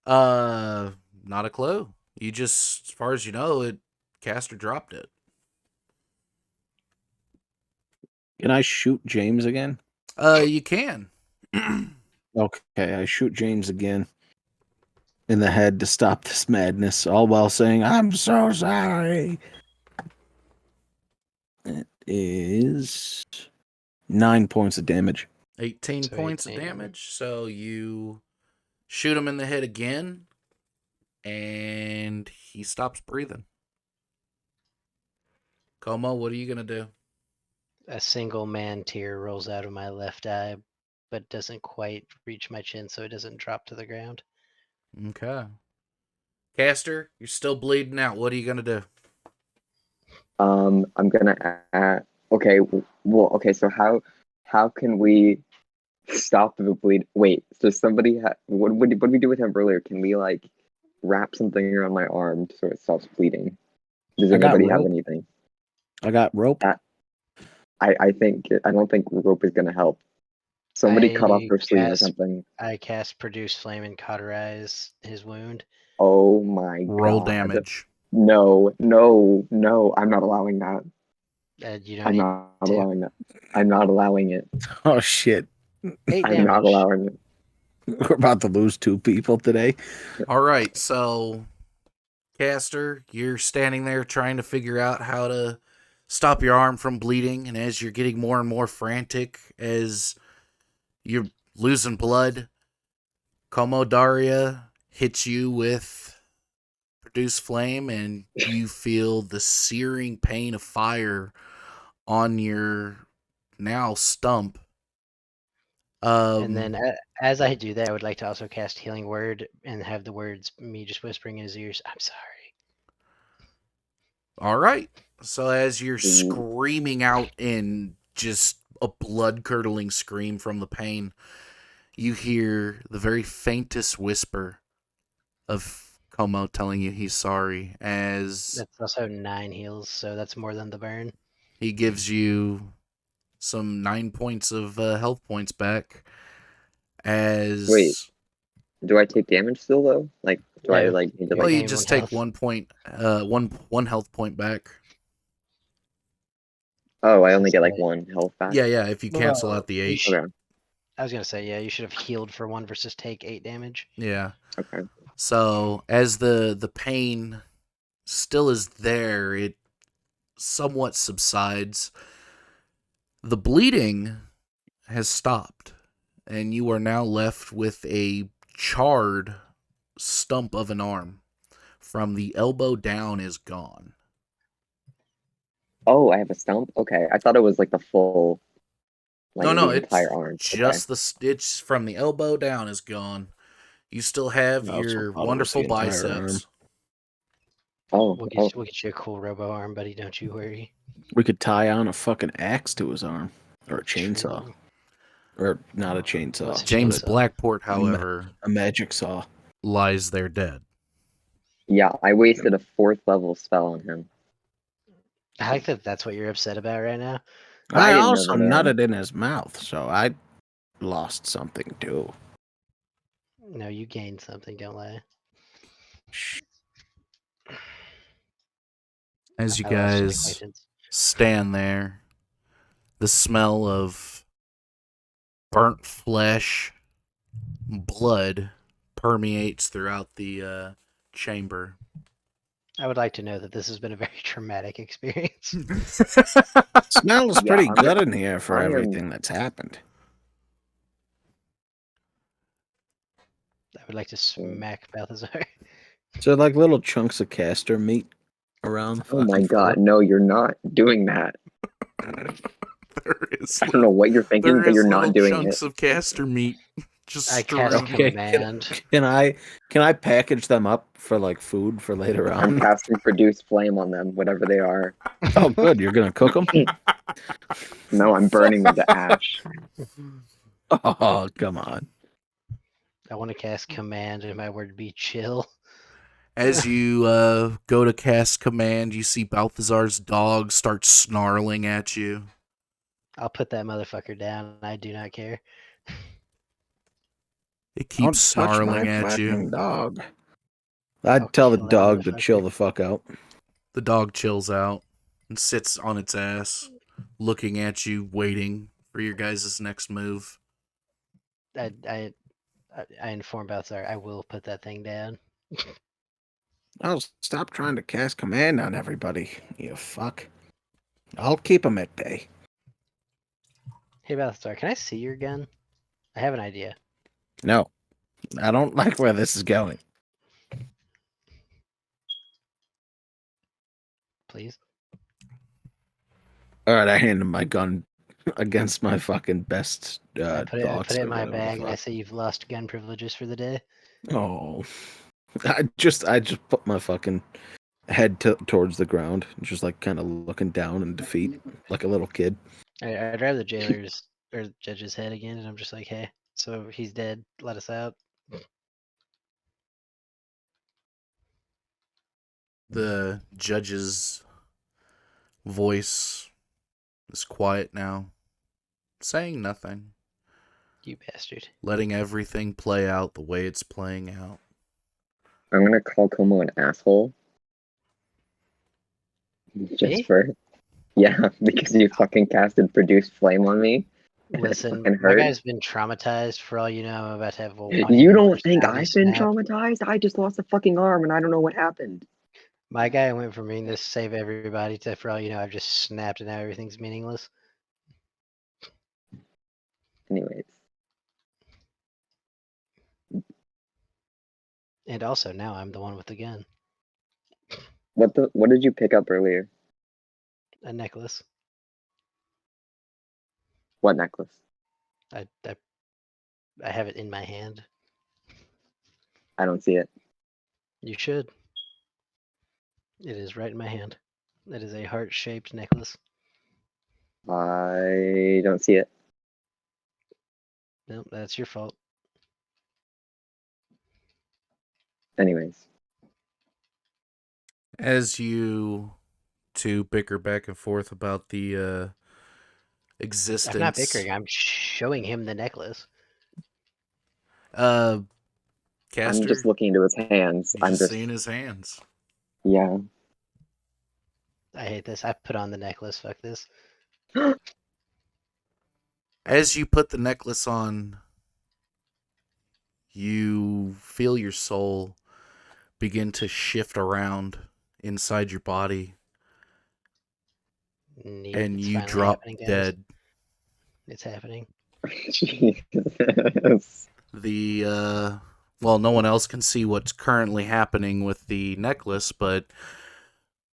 Not a clue. You just, as far as you know, Caster dropped it. Can I shoot James again? You can. Okay, I shoot James again in the head to stop this madness, all while saying, "I'm so sorry." It is 9 points of damage. 18 So points 18. of damage. So you shoot him in the head again, and he stops breathing. Como, what are you going to do? A single man tear rolls out of my left eye, but doesn't quite reach my chin, so it doesn't drop to the ground. Okay. Caster, you're still bleeding out. What are you going to do? I'm gonna add. Okay, well, okay. So how can we stop the bleed? Wait, so somebody what did we do with him earlier? Can we like wrap something around my arm so it stops bleeding? Does I got anybody have rope. anything? I got rope. I don't think rope is gonna help. Somebody cut off I her sleeve or cast- something. I cast Produce Flame and cauterize his wound. Oh my Roll god! damage. No! I'm not allowing that. You don't I'm need not to. allowing that. I'm not allowing it. Oh shit! 8 I'm not damage. allowing it. We're about to lose 2 people today. All right, so Caster, you're standing there trying to figure out how to stop your arm from bleeding, and as you're getting more and more frantic, as you're losing blood, Como Daria hits you with Produce Flame, and you feel the searing pain of fire on your now stump. And then as I do that, I would like to also cast Healing Word and have the words me just whispering in his ears, "I'm sorry." All right. So as you're screaming out in just a blood-curdling scream from the pain, you hear the very faintest whisper of Como telling you he's sorry as That's also 9 heals, so that's more than the burn. he gives you some 9 points of health points back. As Wait. Do I take damage still though? Like, do I No, like need to well, like? you gain just 1 take health. 1 point, one health point back. Oh, I only get like 1 health back. Yeah. If you cancel Well, out the you 8. should- Okay. I was gonna say, yeah, you should have healed for 1 versus take 8 damage. Yeah. Okay. So as the pain still is there, it somewhat subsides. The bleeding has stopped, and you are now left with a charred stump of an arm. From the elbow down is gone. Oh, I have a stump. Okay, I thought it was like the full. Like No, the it's entire arm. just the stitch from the elbow down is gone. You still have I also your thought it was wonderful the entire biceps. Oh, We'll get you a cool robo arm, buddy. Don't you worry. We could tie on a fucking axe to his arm, or a chainsaw, True. or not a chainsaw. What's a James chainsaw? Blackport, however, A magic saw. lies there dead. yeah, I wasted a 4th level spell on him. I like that. That's what you're upset about right now. I didn't know also the man. nutted in his mouth, so I lost something too. No, you gained something. Don't lie. As you I lost an guys acquaintance. stand there, the smell of burnt flesh, blood permeates throughout the chamber. I would like to know that this has been a very traumatic experience. Smells Yeah, pretty good in here for I am- everything that's happened. I would like to smack Balthazar. So like little chunks of castor meat around. Oh my fucking god, floor. no, you're not doing that. There is I don't know what you're thinking, there but is you're little not doing chunks it. of caster meat just I cast strewn. Okay, command. can I package them up for like food for later I'm on? casting produce flame on them, whatever they are. Oh, good. You're gonna cook them? No, I'm burning them to ash. Oh, come on. I want to cast command, and my word be chill. As you go to cast command, you see Balthazar's dog start snarling at you. I'll put that motherfucker down. I do not care. It keeps Don't touch snarling my at fucking you. dog. I'll I'd tell the kill that dog to motherfucker. chill the fuck out. The dog chills out and sits on its ass, looking at you, waiting for your guys' next move. I inform Balthazar. I will put that thing down. Oh, stop trying to cast command on everybody, you fuck. I'll keep him at bay. Hey Balthazar, can I see your gun? I have an idea. No, I don't like where this is going. Please. All right, I hand him my gun against my fucking best I put thoughts it in or my whatever the bag, and I fuck. say you've lost gun privileges for the day. Oh, I just put my fucking head towards the ground, just like kind of looking down in defeat, like a little kid. I drive the jailer's or the judge's head again, and I'm just like, hey, so he's dead. Let us out. The judge's voice is quiet now, saying nothing, You bastard. letting everything play out the way it's playing out. I'm gonna call Como an asshole. Just Me? for yeah, because you fucking casted produce flame on me. Listen, fucking my hurt. guy's been traumatized. For all you know, I'm about to have a You don't think personality I've been snap. traumatized? I just lost a fucking arm and I don't know what happened. My guy went from being this save everybody to, for all you know, I've just snapped and now everything's meaningless. Anyways, And also now I'm the one with the gun. what did you pick up earlier? A necklace. What necklace? I have it in my hand. I don't see it. You should. It is right in my hand. It is a heart-shaped necklace. I don't see it. Nope, that's your fault. Anyways, As you two bicker back and forth about the existence. I'm not bickering. I'm showing him the necklace. Caster, I'm just looking into his hands. you're I'm just seeing his hands. yeah. I hate this. I put on the necklace. Fuck this. As you put the necklace on, you feel your soul begin to shift around inside your body, Neat. and It's you finally drop happening, guys. dead. It's happening. Jesus. The well, no one else can see what's currently happening with the necklace, but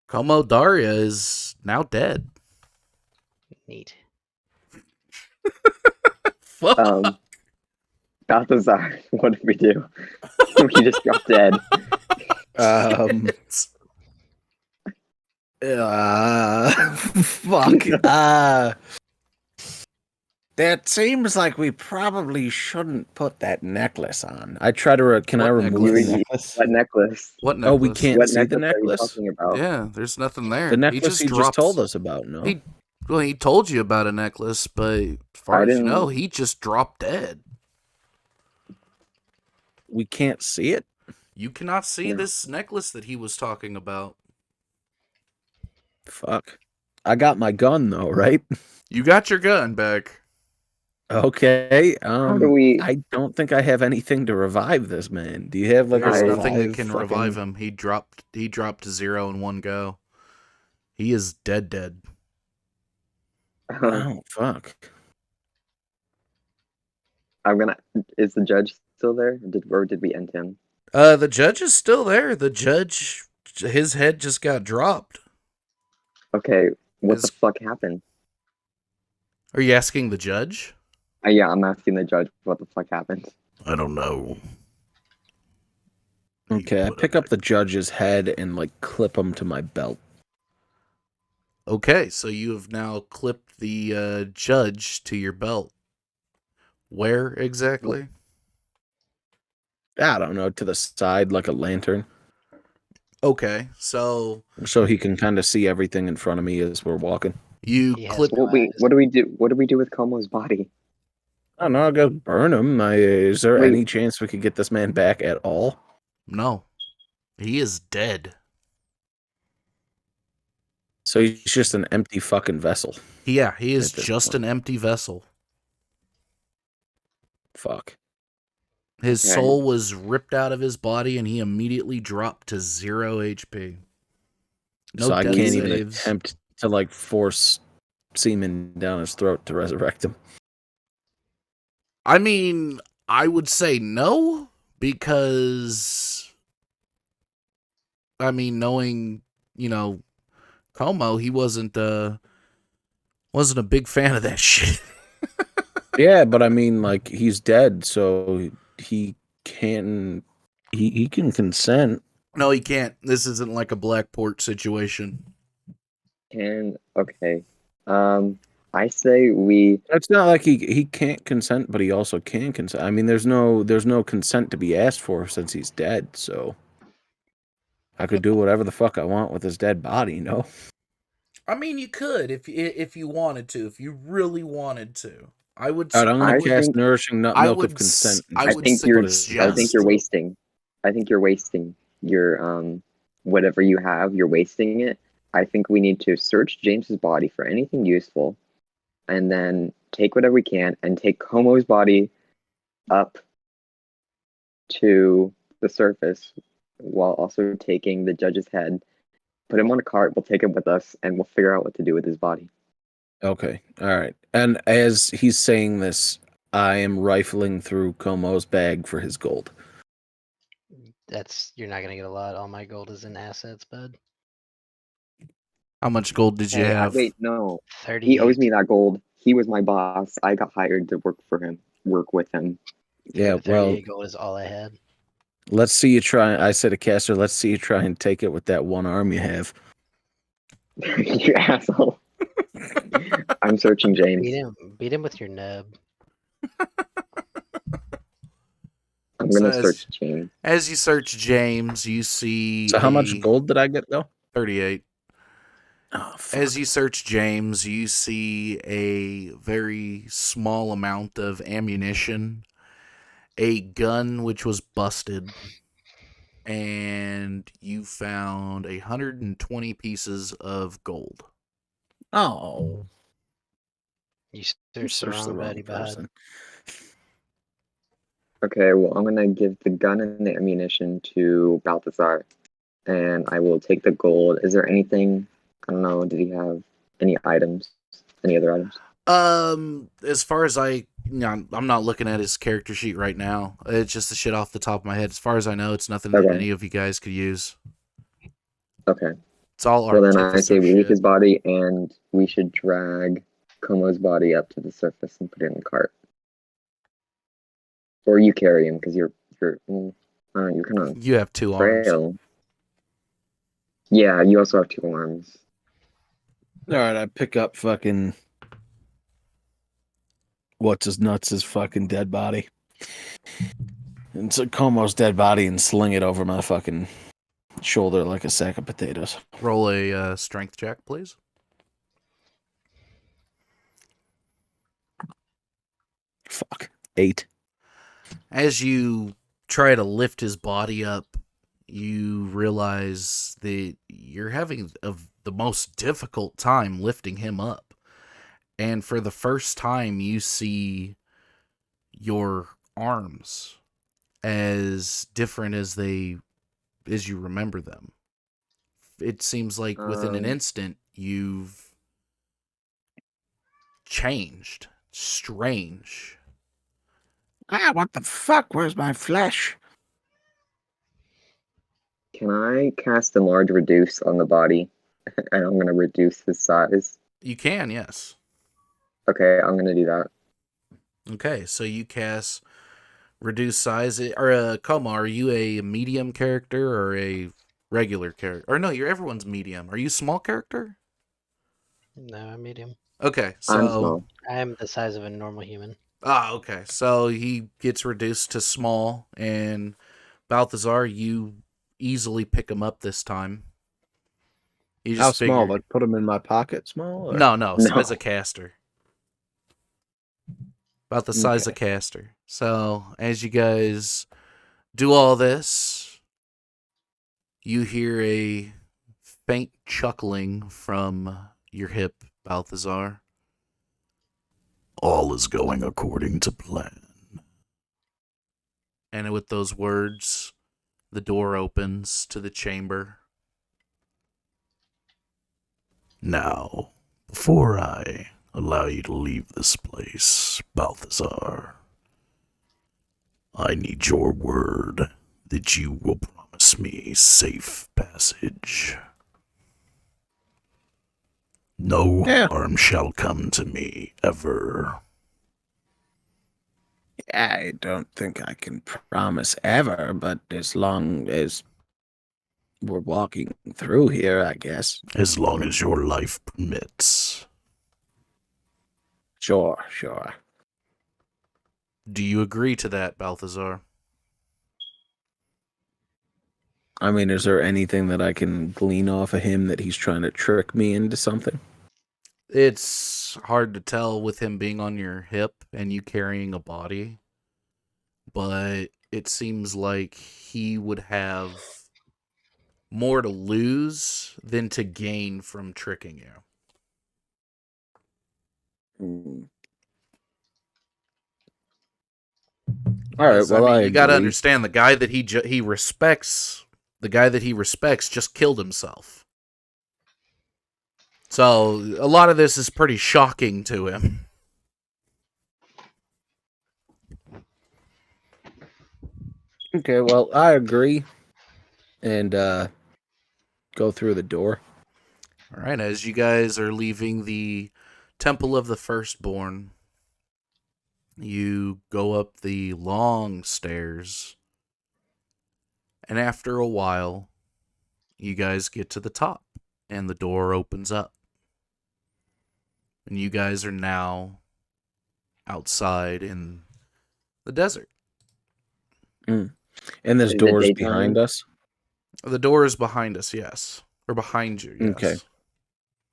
Como Daria is now dead. Neat. Fuck. Balthazar, what did we do? We just dropped dead. Fuck. That seems like we probably shouldn't put that necklace on. I try to. Can I What remove the necklace? necklace? What necklace? What necklace? Oh, we can't What see the necklace are you necklace. talking about? Yeah, there's nothing there. The necklace he drops, just told us about. No, he told you about a necklace, but as far I as you know, didn't- he just dropped dead. we can't see it. You cannot see No. this necklace that he was talking about. Fuck. I got my gun though, right? You got your gun back. Okay. How do we? I don't think I have anything to revive this man. Do you have like There's a nothing that revive can fucking... revive him. He dropped to 0 in one go. He is dead. Oh fuck. I'm gonna. Is the judge still there? Or did we end him? The judge is still there. The judge, his head just got dropped. Okay, what Is- the fuck happened? Are you asking the judge? Yeah, I'm asking the judge what the fuck happened. I don't know. Okay, I pick up the judge's head and like clip him to my belt. Okay, so you have now clipped the judge to your belt. Where exactly? I don't know, to the side like a lantern, Okay, so so he can kind of see everything in front of me as we're walking. you He has clip. no eyes. What do we do? What do we do with Como's body? I don't know, I gotta burn him. Is there Wait. any chance we could get this man back at all? No, he is dead. So he's just an empty fucking vessel. Yeah, he is At this just point. an empty vessel. Fuck. His Okay. soul was ripped out of his body, and he immediately dropped to 0 HP. No So I death can't even saves. attempt to like force semen down his throat to resurrect him. I mean, I would say no, because, I mean, knowing, Como, he wasn't a big fan of that shit. Yeah, but I mean, like, he's dead, so he can he can consent. No, he can't. This isn't like a Blackport situation. Okay. I say we. It's not like he can't consent, but he also can consent. I mean, there's no consent to be asked for since he's dead. So I could do whatever the fuck I want with his dead body, you know. I mean, you could if you wanted to, if you really wanted to. I would. All right, I'm I gonna would. cast nourishing nut I milk would. of consent. And I I would think you're. suggest. I think you're wasting. I think you're wasting your whatever you have. You're wasting it. I think we need to search James's body for anything useful, and then take whatever we can and take Como's body up to the surface while also taking the judge's head. Put him on a cart. We'll take him with us, and we'll figure out what to do with his body. Okay, all right. And as he's saying this, I am rifling through Como's bag for his gold. You're not gonna get a lot. All my gold is in assets, bud. How much gold did you Hey, have? wait, no. 38. He owes me that gold. He was my boss. I got hired to work for him, work with him. Yeah, 38 well, gold is all I had. let's see you try. I said to Caster, let's see you try and take it with that one arm you have. You asshole. I'm searching James. Beat him with your nub. I'm gonna So search James. As you search James, you see. So how much gold did I get though? 38. Oh, fuck. As you search James, you see a very small amount of ammunition, a gun which was busted, and you found 120 pieces of gold. Oh, You you searched the wrong buddy, bud. person. Okay, well, I'm gonna give the gun and the ammunition to Balthazar, and I will take the gold. Is there anything? I don't know. Did he have any items? Any other items? As far as I'm not looking at his character sheet right now. It's just the shit off the top of my head. As far as I know, it's nothing that Okay. any of you guys could use. Okay. It's all Well, then I artificer say we leave shit. his body, and we should drag Como's body up to the surface and put it in the cart. Or you carry him because you're kind of You have 2 arms. frail. Yeah, you also have 2 arms. All right, I pick up fucking what's his nuts' fucking dead body. It's a Como's dead body and sling it over my fucking shoulder like a sack of potatoes. Roll a strength check, please. Fuck. 8. As you try to lift his body up, you realize that you're having the most difficult time lifting him up. And for the first time, you see your arms as different as you remember them. It seems like within an instant, you've changed. Strange. What the fuck? Where's my flesh? Can I cast enlarge reduce on the body? And I'm gonna reduce his size. You can, yes. Okay, I'm gonna do that. Okay, so you cast reduce size. Or Koma, are you a medium character or a regular character? Or no, everyone's medium. Are you a small character? No, I'm medium. Okay, I'm so small. I'm the size of a normal human. okay. So he gets reduced to small, and Balthazar, you easily pick him up this time. You How just small? figure Like put them in my pocket small? Or? no, No. size of caster. About the size Okay. of caster. So as you guys do all this, you hear a faint chuckling from your hip, Balthazar. All is going according to plan. And with those words, the door opens to the chamber. Now, before I allow you to leave this place, Balthazar, I need your word that you will promise me safe passage. No harm shall come to me ever. I don't think I can promise ever, but as long as we're walking through here, I guess. As long as your life permits. Sure. Do you agree to that, Balthazar? I mean, is there anything that I can glean off of him that he's trying to trick me into something? It's hard to tell with him being on your hip and you carrying a body, but it seems like he would have more to lose than to gain from tricking you. All right. Well, I you got to agree. understand the guy that he respects. The guy that he respects just killed himself. So a lot of this is pretty shocking to him. Okay. Well, I agree, and go through the door. All right, as you guys are leaving the Temple of the Firstborn, you go up the long stairs, and after a while, you guys get to the top, and the door opens up. And you guys are now outside in the desert. And there's Is it doors daytime? behind us. The door is behind us, yes. Or behind you, yes. Okay.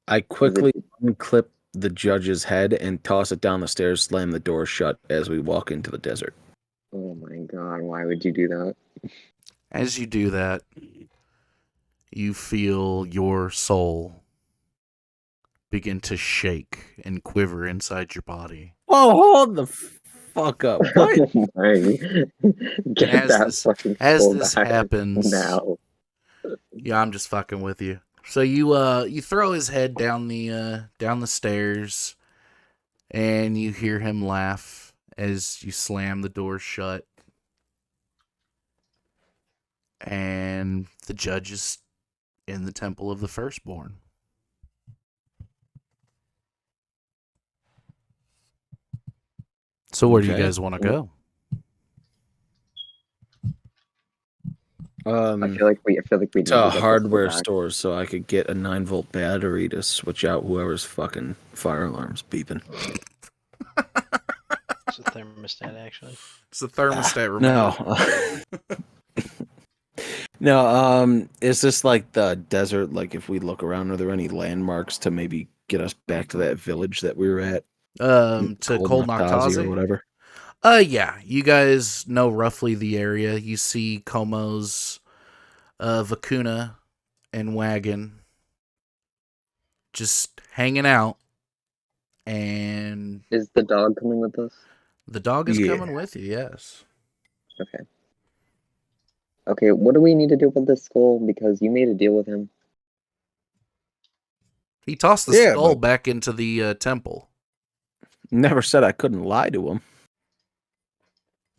I quickly unclip the judge's head and toss it down the stairs, slam the door shut as we walk into the desert. Oh my god, why would you do that? As you do that, you feel your soul begin to shake and quiver inside your body. Oh, hold the fuck up. What? Oh my. Get as that this- fucking as skull this back happens- now. Yeah, I'm just fucking with you. So you throw his head down the stairs, and you hear him laugh as you slam the door shut. And the judge is in the Temple of the Firstborn. So where do you Okay. guys want to go? I feel like we need to to get the hardware skull back. store so I could get a 9-volt battery to switch out whoever's fucking fire alarm's beeping. It's a thermostat, actually. It's the thermostat remote. No, is this like the desert? Like, if we look around, are there any landmarks to maybe get us back to that village that we were at? To Cold Noctazi or Noctazi? whatever. Yeah. You guys know roughly the area. You see Como's Vacuna and wagon just hanging out. And Is the dog coming with us? the dog is Yeah. coming with you, yes. Okay. Okay, what do we need to do with this skull? Because you made a deal with him. He tossed the Yeah, skull but- back into the temple. Never said I couldn't lie to him.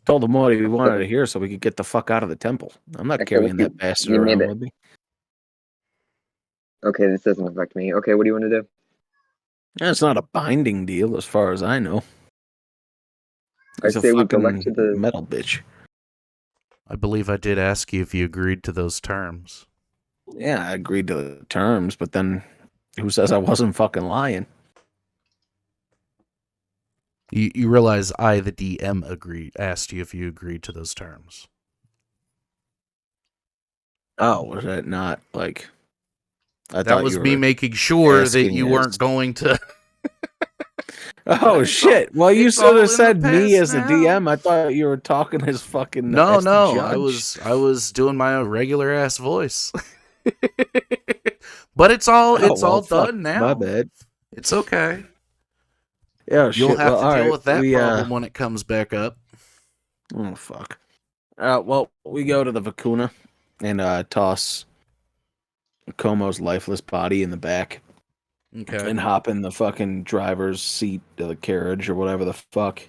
Told him what he wanted to hear so we could get the fuck out of the temple. I'm not I feel carrying like that bastard you made around it. with me. Okay, this doesn't affect me. Okay, what do you want to do? That's not a binding deal, as far as I know. I He's a say we go back fucking to the. metal bitch. I believe I did ask you if you agreed to those terms. Yeah, I agreed to the terms, but then who says I wasn't fucking lying? You realize I, the DM, asked you if you agreed to those terms. Oh, was that not like? I That thought was you me were making sure that asking you as- weren't going to. Oh It's shit! all- Well, you it's should all have in the said me past as the now. DM. I thought you were talking as fucking No, as the no, judge. I was doing my regular ass voice. But it's all Oh, well, fuck, done now. my bad. It's okay. Yeah, You'll shit. have Well, to all deal right. with that We problem when it comes back up. oh fuck. Well, we go to the Vicuna and toss Como's lifeless body in the back Okay. and hop in the fucking driver's seat of the carriage or whatever the fuck.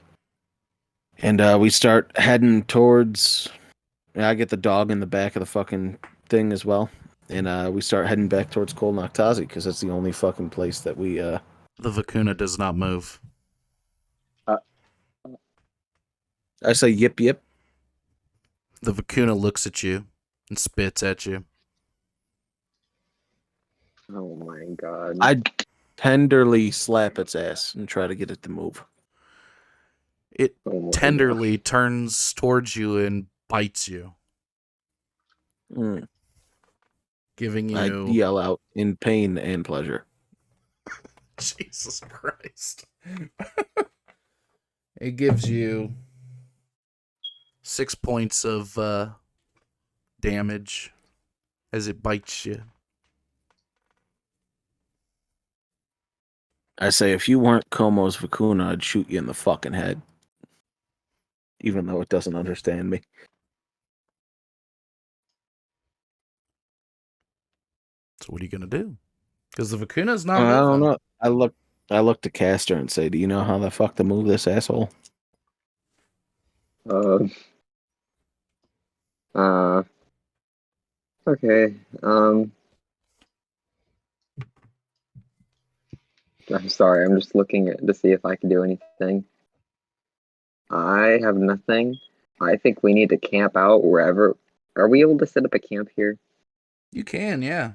And we start heading towards. I get the dog in the back of the fucking thing as well. And we start heading back towards Kol Noctazi because that's the only fucking place that we. The Vicuna does not move. I say yip yip. The Vicuna looks at you and spits at you. Oh my god. I tenderly slap its ass and try to get it to move. It Oh my tenderly turns towards you and bites you, Mm. giving I you yell out in pain and pleasure. Jesus Christ. It gives you 6 points of damage as it bites you. I say, if you weren't Como's Vicuna, I'd shoot you in the fucking head. Even though it doesn't understand me. So what are you gonna do? Because the Vicuna's not I don't moving. know. I look to Castor and say, do you know how the fuck to move this asshole? god. Okay. I'm sorry. I'm just looking to see if I can do anything. I have nothing. I think we need to camp out wherever. Are we able to set up a camp here? You can, yeah.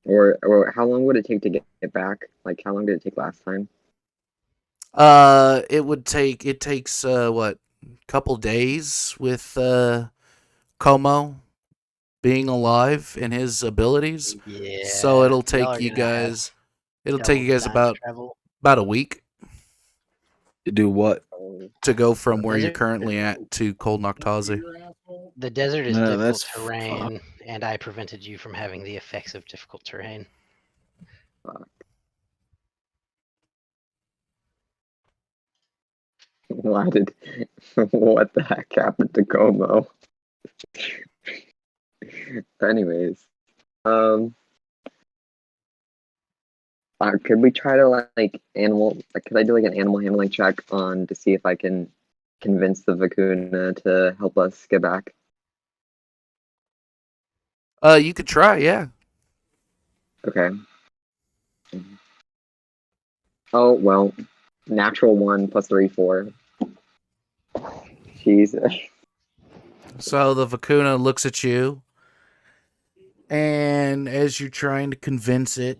Or how long would it take to get back? Like, how long did it take last time? It takes what, couple days with Como being alive and his abilities. Yeah. So it'll y'all take are you gonna have guys it'll double take you guys time about travel. a week To do what? to go from where Does you're it- currently at to Cold Noctazi. The desert is No, difficult that's terrain, and I prevented you from having the effects of difficult terrain. Why did? What the heck happened to Como? Anyways, could we try to like animal? Could I do like an animal handling check on to see if I can convince the Vicuna to help us get back? You could try, yeah. Okay. Oh well, natural 1 plus 3, 4. Jesus. So the Vicuna looks at you, and as you're trying to convince it,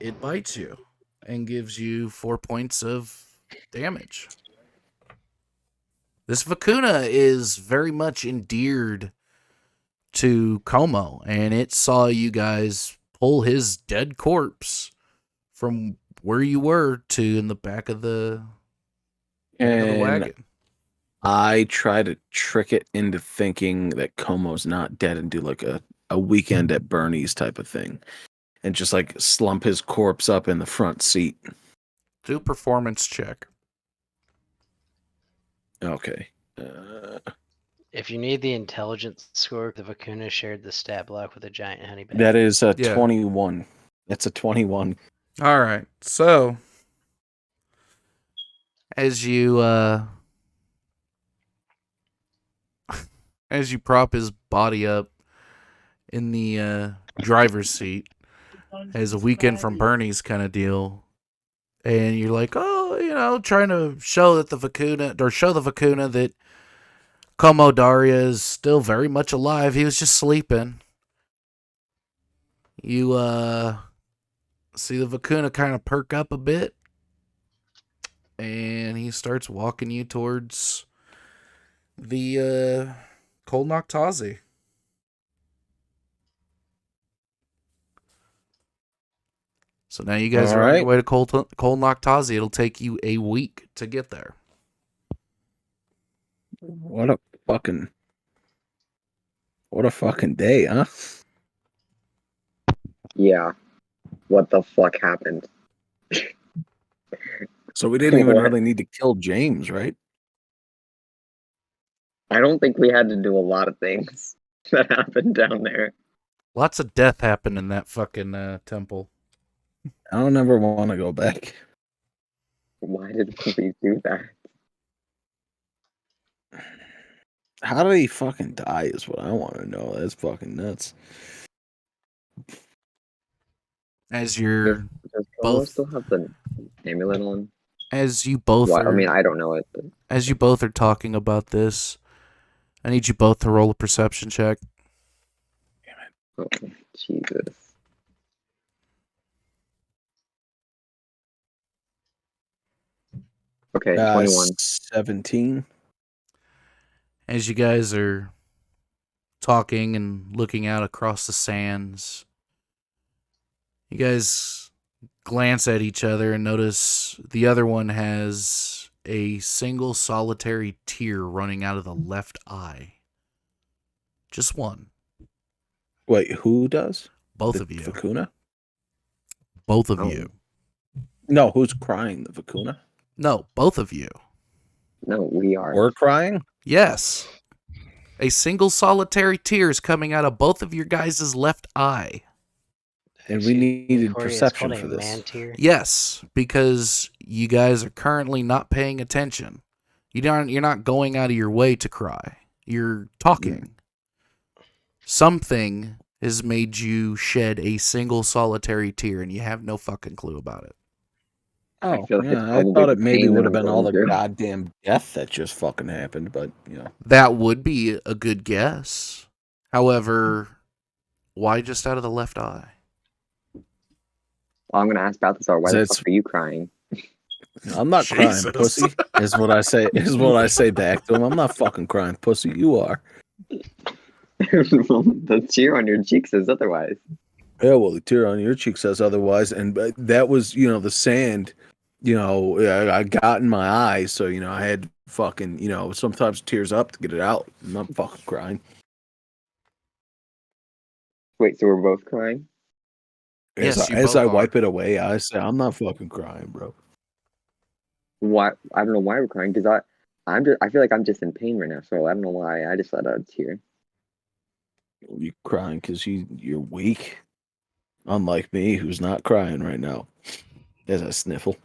it bites you and gives you 4 points of damage. This Vicuna is very much endeared to Como, and it saw you guys pull his dead corpse from where you were to in the back of the And wagon. I try to trick it into thinking that Como's not dead and do like a weekend at Bernie's type of thing. And just like slump his corpse up in the front seat. Do a performance check. Okay. If you need the intelligence score, the Vicuna shared the stat block with a giant honey badger. That is a Yeah. 21. That's a 21. All right. So as you as you prop his body up in the driver's seat, as a weekend from Bernie's kind of deal. And you're like, oh, trying to show that the Vicuna that Como Daria is still very much alive. He was just sleeping. You see the Vicuna kind of perk up a bit, and he starts walking you towards the Cold Noctazi. So now you guys are on your way to Cold Noctazi. It'll take you a week to get there. What a fucking day, huh? Yeah. What the fuck happened? So we didn't even really need to kill James, right? I don't think we had to do a lot of things that happened down there. Lots of death happened in that fucking temple. I don't ever want to go back. Why did we do that? How did he fucking die is what I want to know. That's fucking nuts. As you're Does Como both still have the amulet on? as you both Well, are, I mean, I don't know it. But... As you both are talking about this, I need you both to roll a perception check. Oh, Jesus. Okay, 21. 17. As you guys are talking and looking out across the sands, you guys glance at each other and notice the other one has a single solitary tear running out of the left eye. Just one. Wait, who does? Both of you. Vicuna? Both of you. No, who's crying? The Vicuna? No, both of you. No, we are. We're crying? Yes. A single solitary tear is coming out of both of your guys' left eye. And we needed Victoria, it's perception called for a this. man-tier. Yes, because you guys are currently not paying attention. You're not going out of your way to cry. You're talking. Something has made you shed a single solitary tear, and you have no fucking clue about it. Oh, feel like it's yeah, I probably thought it the maybe pain would that have I'm been all the going through. goddamn death that just fucking happened, but, That would be a good guess. However, why just out of the left eye? Well, I'm gonna ask Balthazar, why the That's- fuck are you crying? I'm not crying, Jesus. pussy. Is what I say. Is what I say back to him. I'm not fucking crying, pussy. You are. The tear on your cheek says otherwise. Yeah, well, the tear on your cheek says otherwise, and that was, the sand. I got in my eyes, so I had fucking, sometimes tears up to get it out. I'm not fucking crying. Wait, so we're both crying? Yes, you As both I are. wipe it away, I say, I'm not fucking crying, bro. Why? I don't know why we're crying, because I feel like I'm just in pain right now, so I don't know why. I just let out a tear. You're crying because you're weak. Unlike me, who's not crying right now. As I sniffle.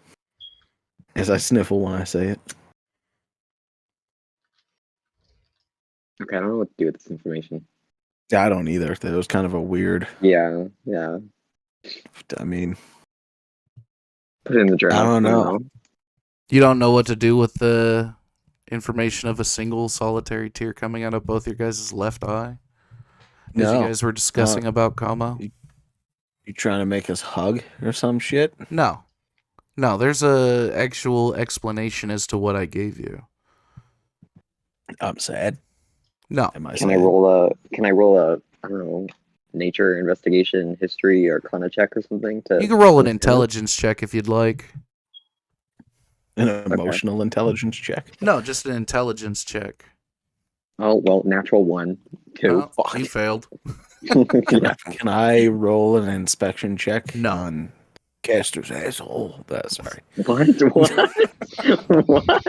As I sniffle when I say it. Okay, I don't know what to do with this information. I don't either. That was kind of a weird. Yeah. I mean, Put it in the journal. I don't know. You don't know what to do with the information of a single solitary tear coming out of both your guys' left eye? As you guys were discussing about Como? You trying to make us hug or some shit? No, there's a actual explanation as to what I gave you. I'm sad. No. Am I Can sad? I roll a I don't know, nature investigation, history, or Arcana check or something? You can roll an intelligence check if you'd like. An emotional intelligence check? No, just an intelligence check. Oh well, natural 1, 2. No, you failed. Can I roll an inspection check No. on Caster's asshole? That's sorry. What? What?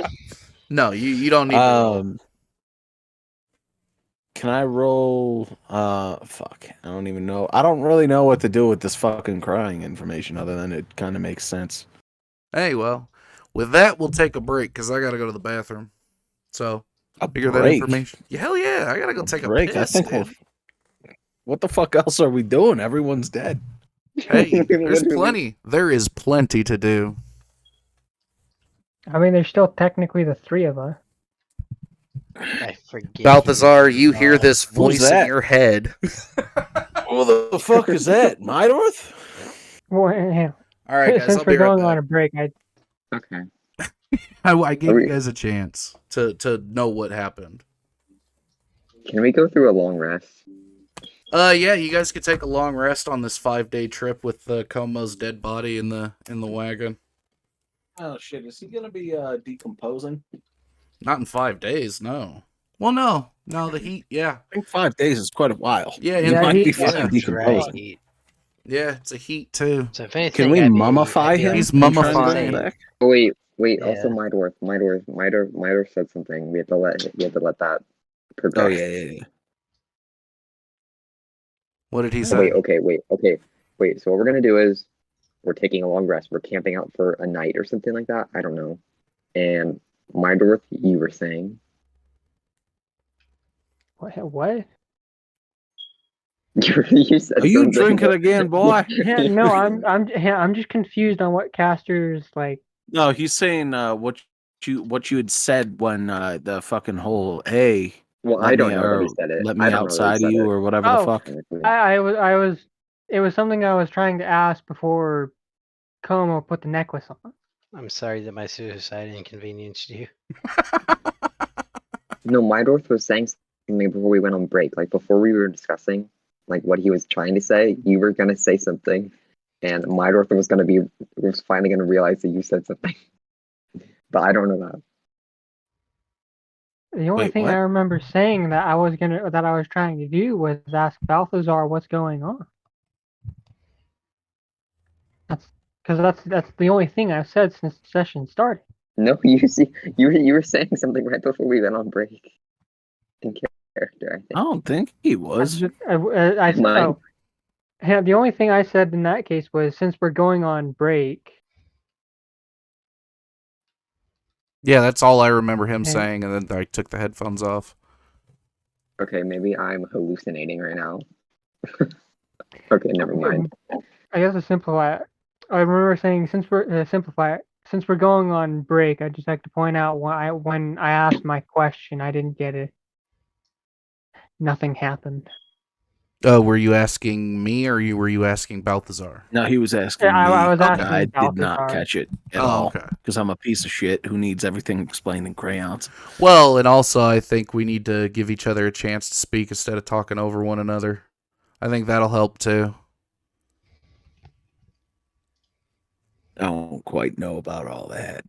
No, you don't need to roll. Can I roll fuck. I don't even know. I don't really know what to do with this fucking crying information other than it kind of makes sense. Hey, well, with that, we'll take a break because I got to go to the bathroom. So, figure that break? information. Yeah, hell yeah, I got to go take a break. piss, I think dude. what the fuck else are we doing? Everyone's dead. Hey, there's Literally. plenty. There is plenty to do. I mean, there's still technically the three of us. I forget. Balthazar, you hear this Who's voice in that? your head. Who the fuck is that? Mydorth? Well, yeah. All right, guys, Since I'll we're be right going on back. a break, Okay. I gave Are you we- guys a chance to know what happened. Can we go through a long rest? Yeah, you guys could take a long rest on this 5-day trip with Como's dead body in the wagon. Oh shit! Is he gonna be decomposing? Not in 5 days, no. Well, no, the heat. Yeah, I think 5 days is quite a while. yeah, he Yeah, might he- be yeah. fucking decomposing. Right. yeah. It's a heat too. So if anything, Can we I'd be mummify him? He's and try and mummified. bring him back? Oh, wait. Yeah. Also, Mydorth said something. We have to let that progress. Oh yeah. What did he Oh, say? wait. So what we're gonna do is we're taking a long rest. We're camping out for a night or something like that. I don't know. And Mydorth, you were saying. what? You said Are you something. drinking again, boy? Yeah, no, I'm just confused on what Caster's like. No, he's saying what you had said when the fucking whole hey. Well, Let I don't me- know that or he said it. Let I me don't know that he outside said you it, or whatever the Oh. fuck. technically. I was. It was something I was trying to ask before Como put the necklace on. I'm sorry that my suicide inconvenienced you. No, Mydorth was saying something before we went on break. Like before we were discussing like what he was trying to say, you were gonna say something, and Mydorth was finally gonna realize that you said something. But I don't know that. The only Wait, thing what? I remember saying that I was trying to do was ask Balthazar what's going on. That's the only thing I've said since the session started. No, you were saying something right before we went on break. In character, I think. I don't think he was. Mine. Yeah, the only thing I said in that case was since we're going on break. Yeah, that's all I remember him Okay. saying, and then I took the headphones off. Okay, maybe I'm hallucinating right now. Okay, never mind. I guess to simplify it, I remember saying since we're going on break, I'd just like to point out when I asked my question, I didn't get it. Nothing happened. Were you asking me, or were you asking Balthazar? No, he was asking Yeah, I me. was asking I did not Balthazar. catch it at Oh, all okay. because I'm a piece of shit who needs everything explained in crayons. Well, and also I think we need to give each other a chance to speak instead of talking over one another. I think that'll help too. I don't quite know about all that.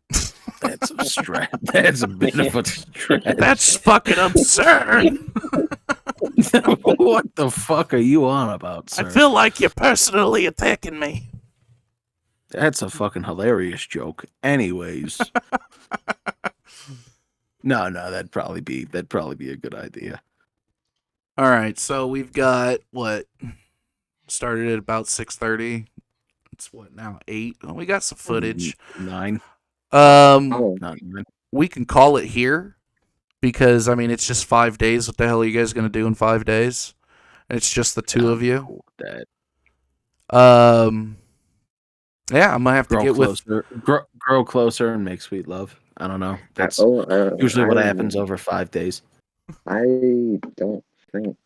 That's a stretch. That's a bit of a stretch. That's fucking absurd. What the fuck are you on about, sir? I feel like you're personally attacking me. That's a fucking hilarious joke. Anyways. No, that'd probably be a good idea. All right, so we've got what started at about 6:30. It's what now 8. Well, we got some footage. 9. Oh, Not 9. We can call it here because I mean it's just 5 days. What the hell are you guys gonna do in 5 days? And it's just the two of you. Cool with that. Yeah, I'm gonna have to Grow get closer. Grow closer and make sweet love. I don't know. That's oh, usually what happens over 5 days. I don't think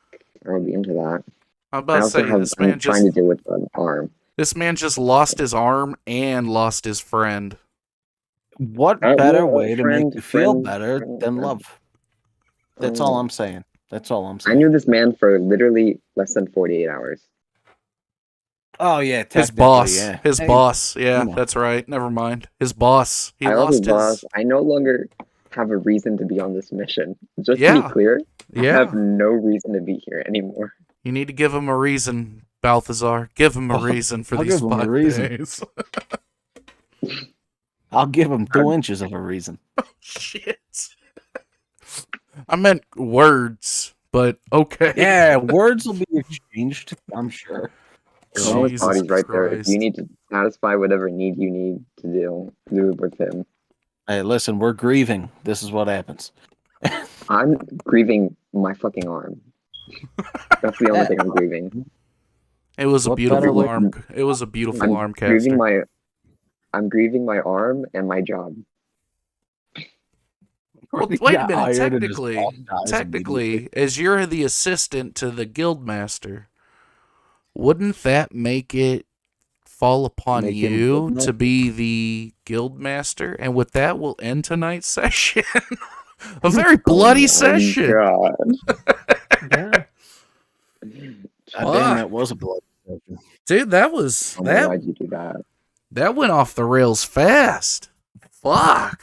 I'll be into that. I'm I about to also say have. this I'm man trying to just deal with an arm. this man just lost his arm and lost his friend. What better well, way to make friend- you feel friend- better friend- than friend. love? That's all I'm saying. That's all I'm I saying. knew this man for literally less than 48 hours. Oh yeah, His technically, boss. yeah. His Hey, boss. Yeah, come on. that's right. Never mind. His boss. He I love his lost boss. his. I no longer have a reason to be on this mission. Just to Yeah. be clear, I Yeah. have no reason to be here anymore. You need to give him a reason, Balthazar. Give him a reason for I'll these give him a 5 reason. days. I'll give him 2 inches of a reason. Shit. I meant words, but okay. Yeah, words will be exchanged, I'm sure. Como's Jesus body's right there. If Christ. you need to satisfy whatever need you need to do it with him. Hey, listen, we're grieving. This is what happens. I'm grieving my fucking arm. That's the only thing I'm grieving. It was a What beautiful better way- arm. It was a beautiful arm grieving caster. I'm grieving my arm and my job. Well, He wait a got minute. iron and his dog dies immediately. Technically, as you're the assistant to the guildmaster, wouldn't that make it fall upon Make him you guildmaster? to be the guildmaster? And with that, we'll end tonight's session. A very bloody session. God. Yeah. God damn, that was a blood. Dude, that was Oh my God, you do that. that went off the rails fast. Fuck.